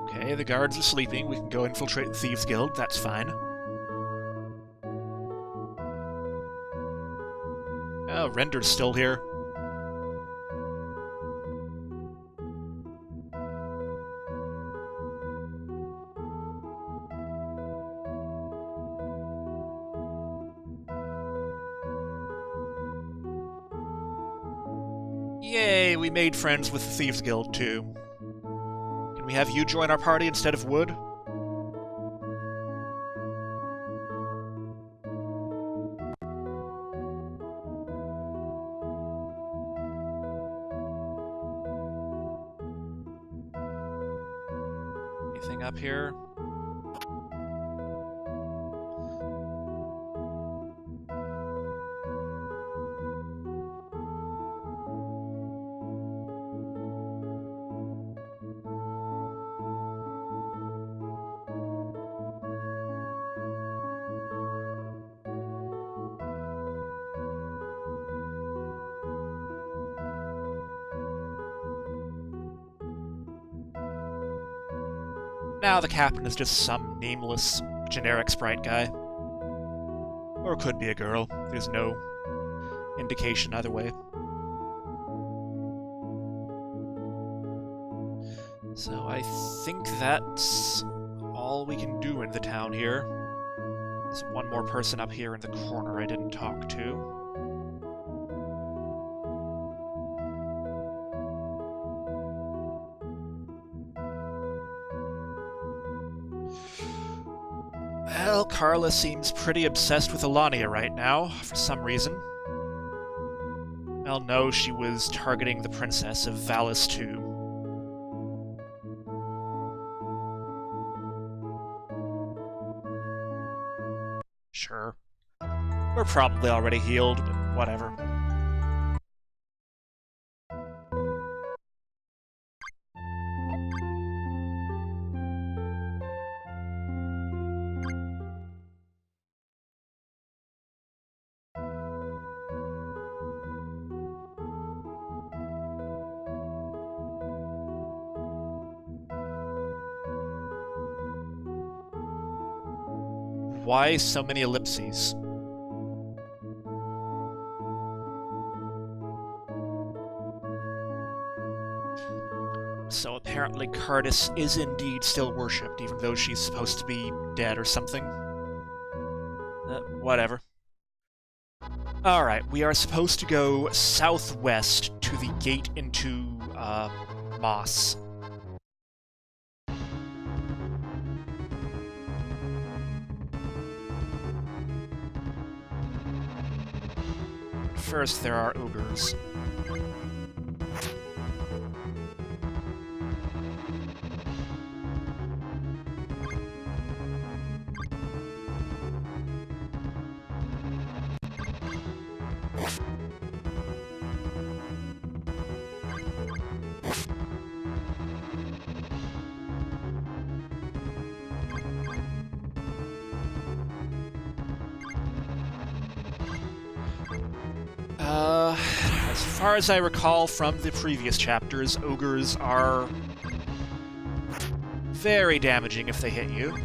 Okay, the guards are sleeping. We can go infiltrate the Thieves Guild. That's fine. Oh, Render's still here. Yay, we made friends with the Thieves Guild, too. Can we have you join our party instead of Wood? Anything up here? Now the captain is just some nameless, generic sprite guy. Or could be a girl. There's no indication either way. So I think that's all we can do in the town here. There's one more person up here in the corner I didn't talk to. Well, Carla seems pretty obsessed with Alania right now, for some reason. Well, no, she was targeting the princess of Lodoss-Tou. Sure. We're probably already healed, but whatever. Why so many ellipses? So apparently Cardis is indeed still worshipped, even though she's supposed to be dead or something. Whatever. Alright, we are supposed to go southwest to the gate into, Moss. First, there are ogres. As far as I recall from the previous chapters, ogres are very damaging if they hit you.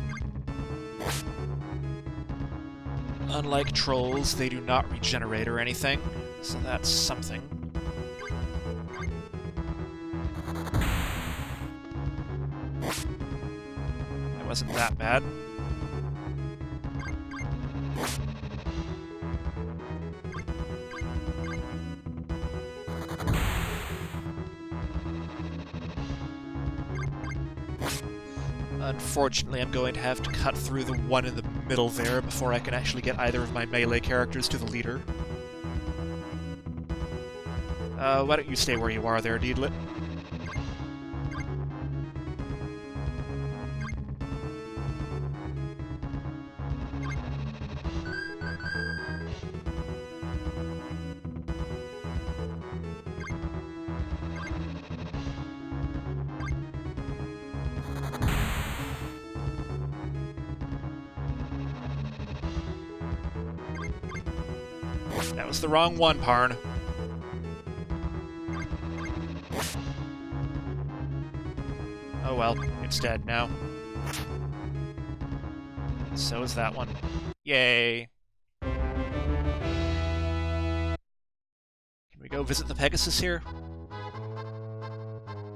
Unlike trolls, they do not regenerate or anything, so that's something. It wasn't that bad. Unfortunately, I'm going to have to cut through the one in the middle there before I can actually get either of my melee characters to the leader. Why don't you stay where you are there, Deedlit? That was the wrong one, Parn. Oh well, it's dead now. So is that one. Yay! Can we go visit the Pegasus here?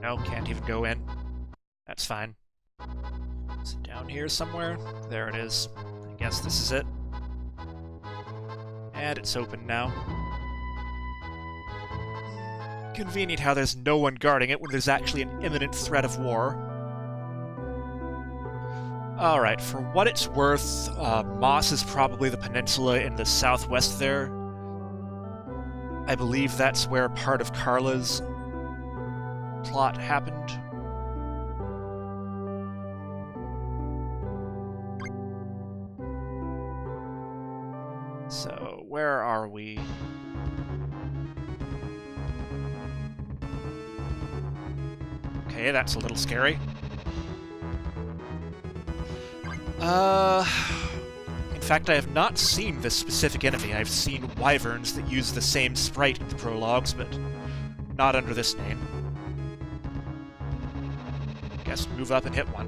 No, can't even go in. That's fine. Is it down here somewhere? There it is. I guess this is it. And it's open now. Convenient how there's no one guarding it when there's actually an imminent threat of war. Alright, for what it's worth, Moss is probably the peninsula in the southwest there. I believe that's where part of Carla's plot happened. So, where are we? Okay, that's a little scary. In fact, I have not seen this specific enemy. I've seen wyverns that use the same sprite in the prologues, but not under this name. Guess move up and hit one.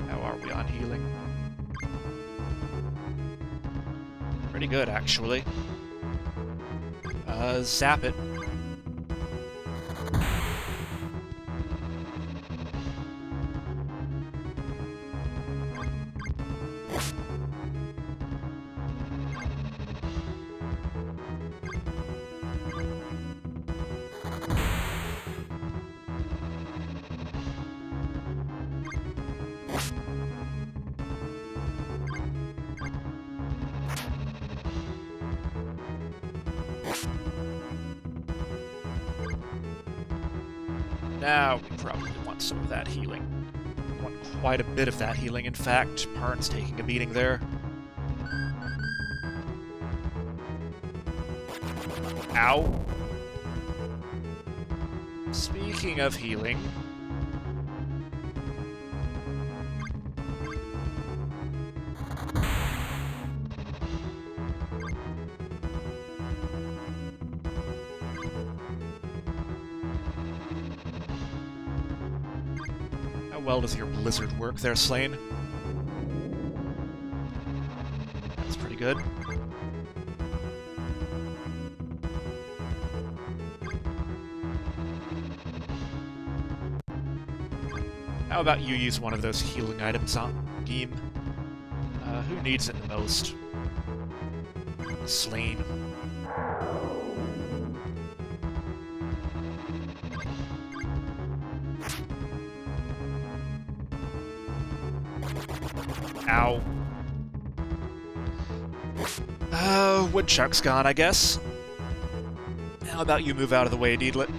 How are we on healing? Pretty good, actually. Zap it. Now we probably want some of that healing. We want quite a bit of that healing, in fact. Parn's taking a beating there. Ow. Speaking of healing... well does your blizzard work there, Slane? That's pretty good. How about you use one of those healing items on Geem? Who needs it the most? Slane. Ow. Woodchuck's gone, I guess. How about you move out of the way, Deedlit?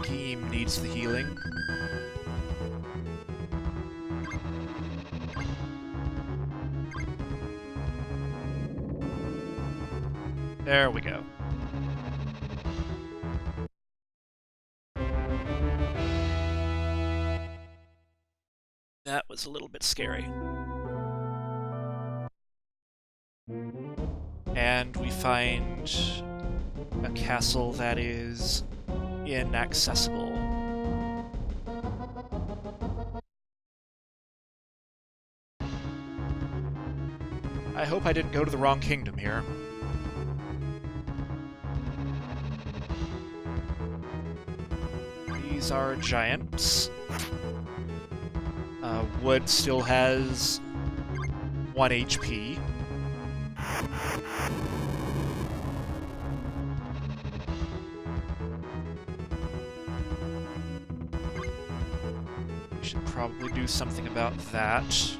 Geem needs the healing. There we go. That was a little bit scary. And we find a castle that is inaccessible. I hope I didn't go to the wrong kingdom here. These are giants. Wood still has 1 HP. We should probably do something about that.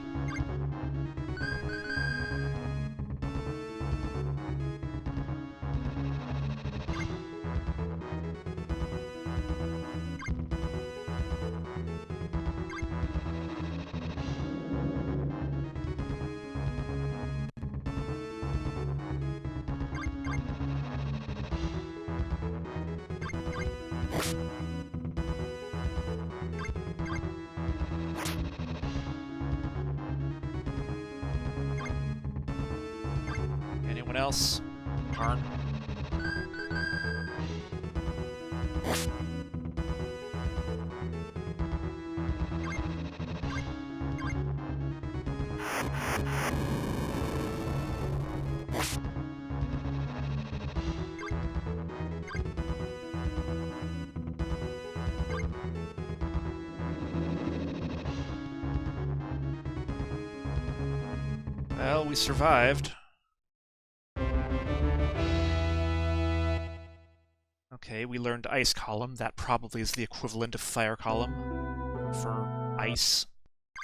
Anyone else? Karn? Well, we survived. Okay, we learned Ice Column. That probably is the equivalent of Fire Column for ice.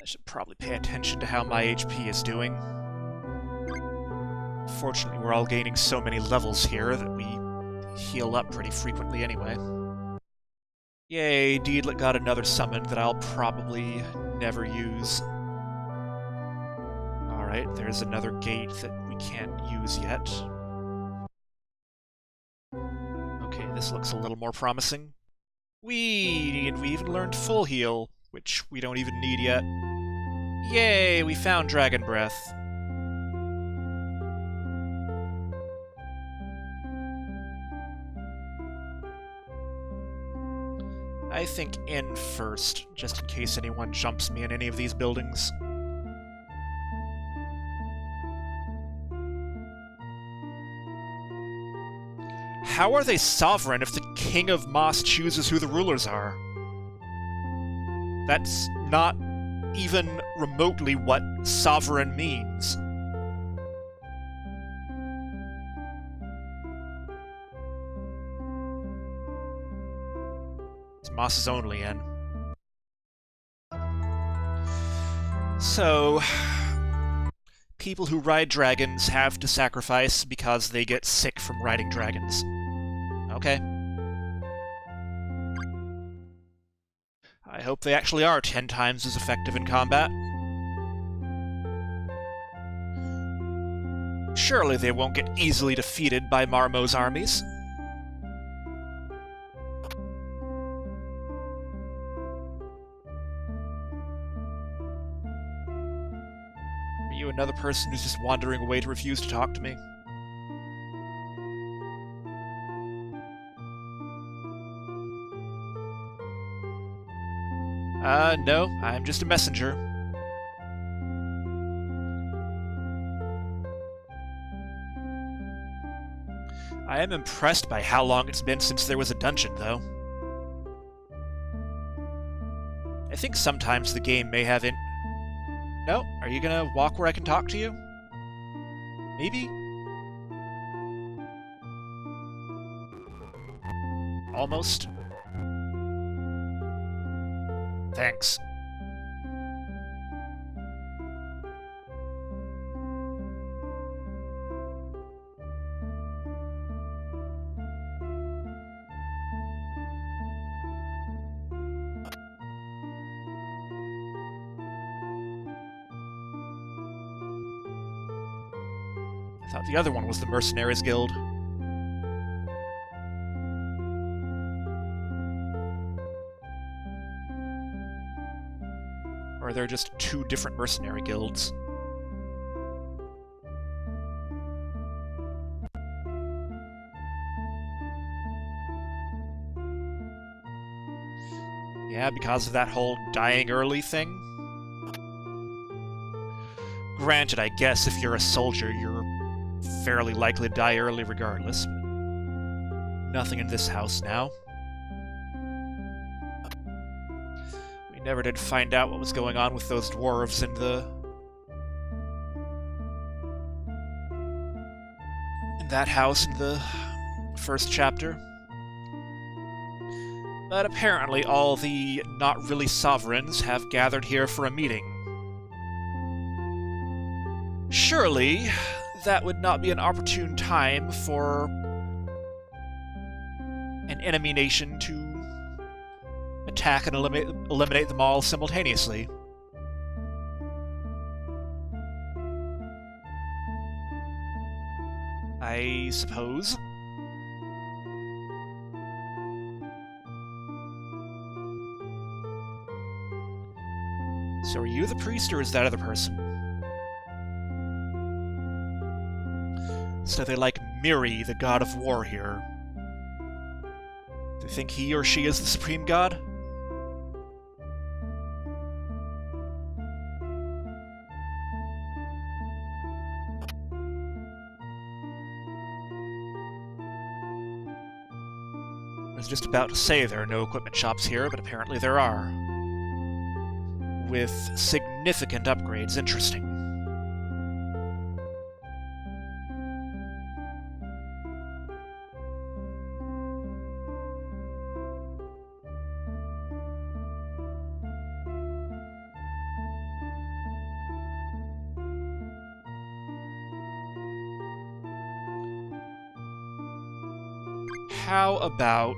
I should probably pay attention to how my HP is doing. Fortunately, we're all gaining so many levels here that we heal up pretty frequently anyway. Yay, Deedlit got another summon that I'll probably never use. Alright, there's another gate that we can't use yet. Okay, this looks a little more promising. And we even learned Full Heal, which we don't even need yet. Yay, we found Dragon Breath. I think in first, just in case anyone jumps me in any of these buildings. How are they sovereign if the King of Moss chooses who the rulers are? That's not even remotely what sovereign means. It's Moss's only in. So, people who ride dragons have to sacrifice because they get sick from riding dragons. Okay. I hope they actually are 10 times as effective in combat. Surely they won't get easily defeated by Marmo's armies. Are you another person who's just wandering away to refuse to talk to me? No, I'm just a messenger. I am impressed by how long it's been since there was a dungeon, though. I think sometimes the game may have No? Are you gonna walk where I can talk to you? Maybe? Almost. Thanks. I thought the other one was the Mercenaries Guild. Or are there just two different mercenary guilds? Yeah, because of that whole dying early thing? Granted, I guess if you're a soldier, you're fairly likely to die early regardless, but nothing in this house now. We never did find out what was going on with those dwarves in that house in the first chapter. But apparently all the not-really-sovereigns have gathered here for a meeting. Surely, that would not be an opportune time for an enemy nation to attack and eliminate them all simultaneously. I suppose. So are you the priest, or is that other person? So they like Miri, the god of war here. Do you think he or she is the supreme god? I was just about to say there are no equipment shops here, but apparently there are. With significant upgrades. Interesting. How about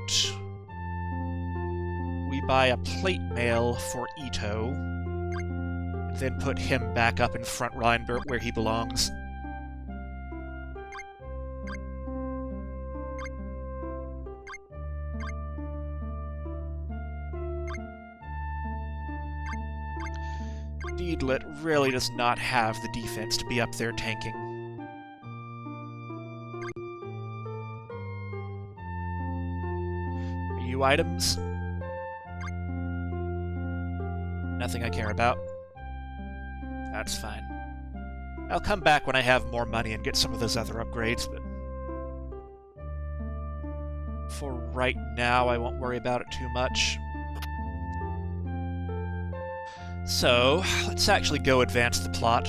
we buy a plate mail for Ito, and then put him back up in front line where he belongs? Deedlit really does not have the defense to be up there tanking. Items? Nothing I care about. That's fine. I'll come back when I have more money and get some of those other upgrades, but for right now I won't worry about it too much. So, let's actually go advance the plot.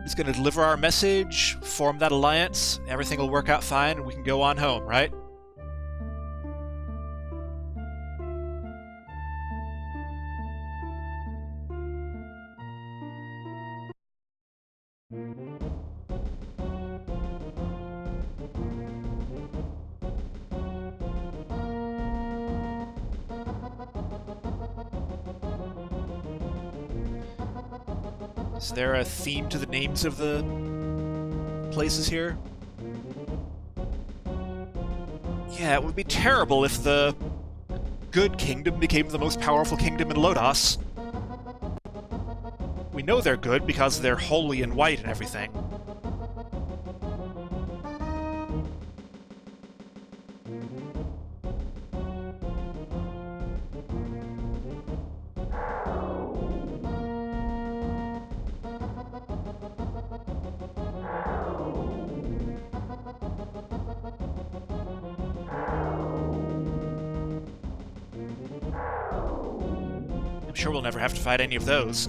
He's gonna deliver our message, form that alliance, everything will work out fine, and we can go on home, right? Is there a theme to the names of the places here? Yeah, it would be terrible if the good kingdom became the most powerful kingdom in Lodoss. We know they're good because they're holy and white and everything. sure we'll never have to fight any of those.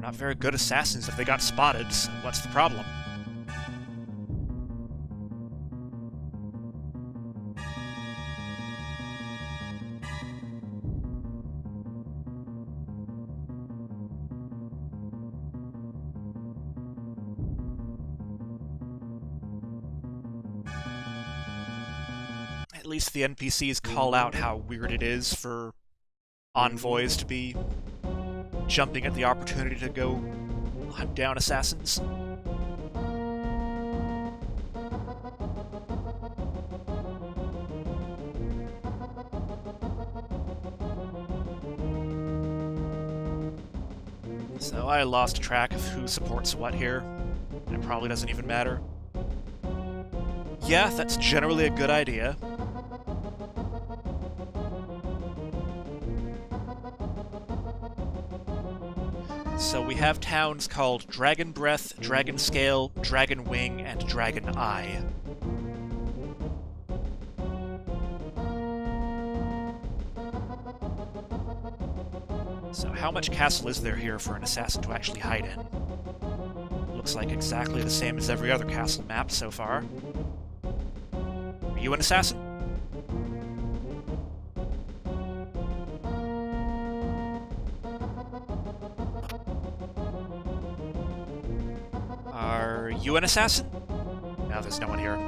Not very good assassins if they got spotted, so what's the problem? At least the NPCs call out how weird it is for envoys to be jumping at the opportunity to go hunt down assassins. So I lost track of who supports what here, and it probably doesn't even matter. Yeah, that's generally a good idea. So we have towns called Dragon Breath, Dragon Scale, Dragon Wing, and Dragon Eye. So how much castle is there here for an assassin to actually hide in? Looks like exactly the same as every other castle map so far. Are you an assassin? Are you an assassin? No, there's no one here.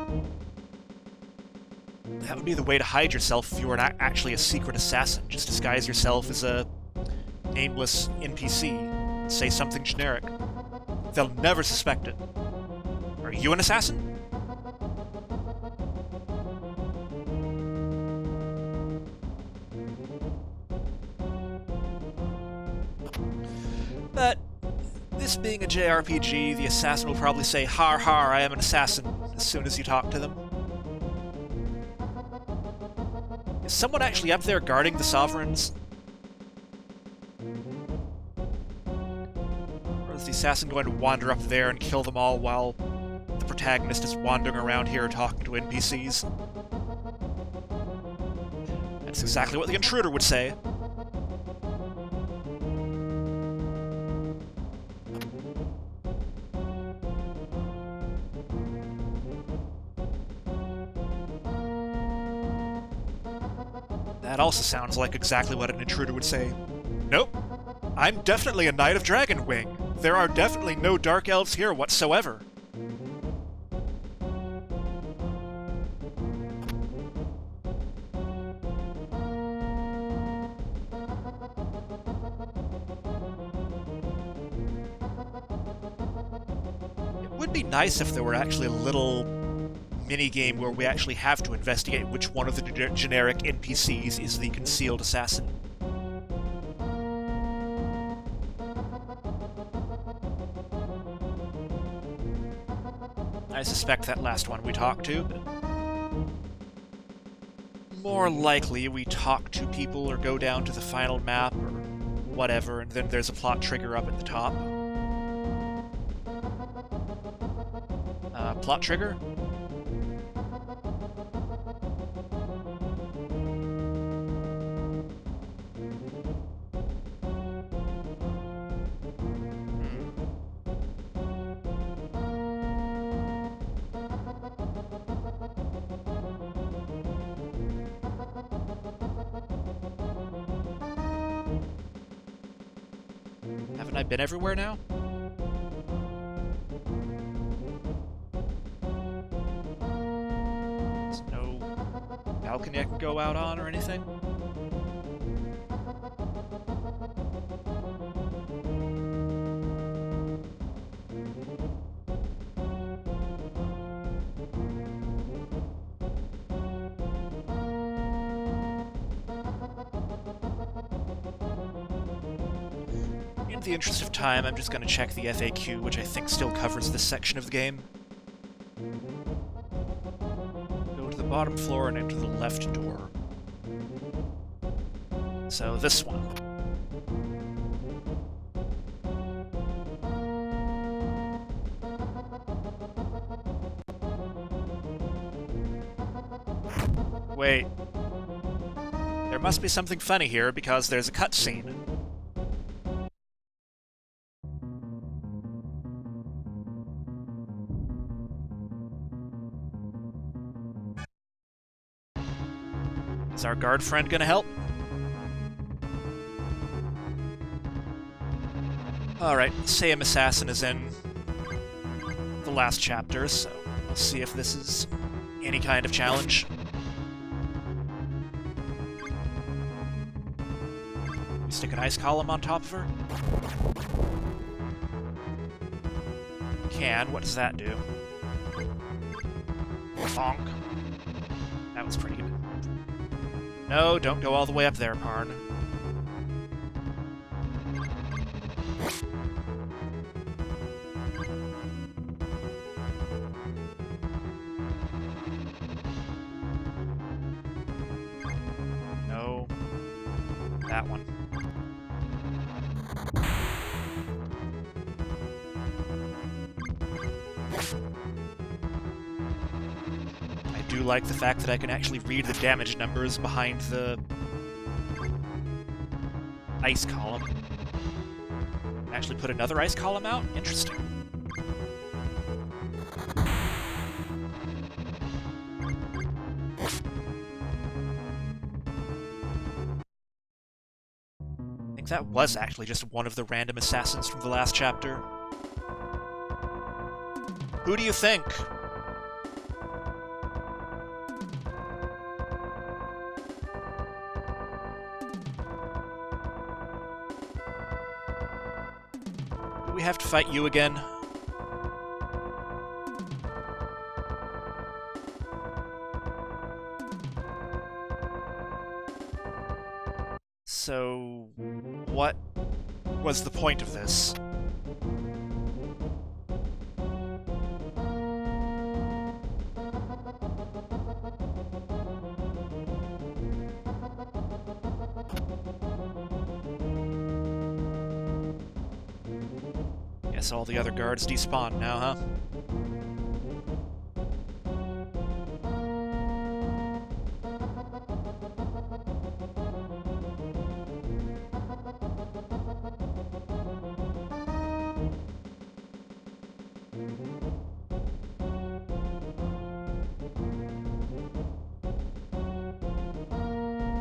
That would be the way to hide yourself if you were not actually a secret assassin. Just disguise yourself as a nameless NPC. Say something generic. They'll never suspect it. Are you an assassin? But this being a JRPG, the assassin will probably say, "Har har, I am an assassin," as soon as you talk to them. Is someone actually up there guarding the sovereigns? Or is the assassin going to wander up there and kill them all while the protagonist is wandering around here talking to NPCs? That's exactly what the intruder would say. That also sounds like exactly what an intruder would say. Nope. I'm definitely a Knight of Dragon Wing. There are definitely no Dark Elves here whatsoever. It would be nice if there were actually a little mini-game where we actually have to investigate which one of the generic NPCs is the concealed assassin. I suspect that last one we talked to, but more likely we talk to people or go down to the final map or whatever, and then there's a plot trigger up at the top. Plot trigger? Haven't I been everywhere now? There's no balcony I can go out on or anything? In the interest of time, I'm just going to check the FAQ, which I think still covers this section of the game. Go to the bottom floor and enter the left door. So, this one. Wait. There must be something funny here, because there's a cutscene. Is our guard friend gonna help? Alright, same assassin is in the last chapter, so we'll see if this is any kind of challenge. Stick an ice column on top of her? Can. What does that do? Bonk. That was pretty good. No, don't go all the way up there, Parn. No. That one. I do like the fact that I can actually read the damage numbers behind the ice column. Actually put another ice column out? Interesting. I think that was actually just one of the random assassins from the last chapter. Who do you think? Do we have to fight you again? So, what was the point of this? Guess all the other guards despawn now, huh?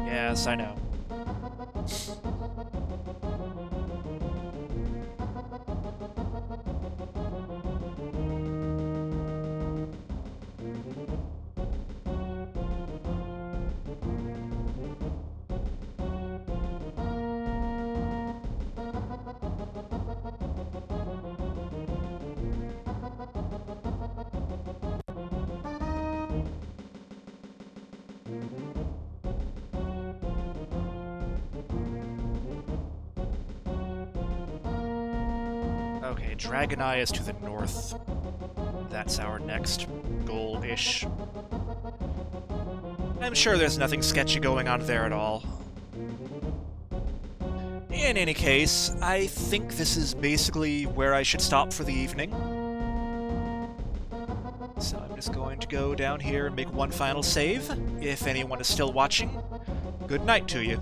Yes, I know. Okay, Dragon Eye is to the north. That's our next goal-ish. I'm sure there's nothing sketchy going on there at all. In any case, I think this is basically where I should stop for the evening. So I'm just going to go down here and make one final save. If anyone is still watching, good night to you.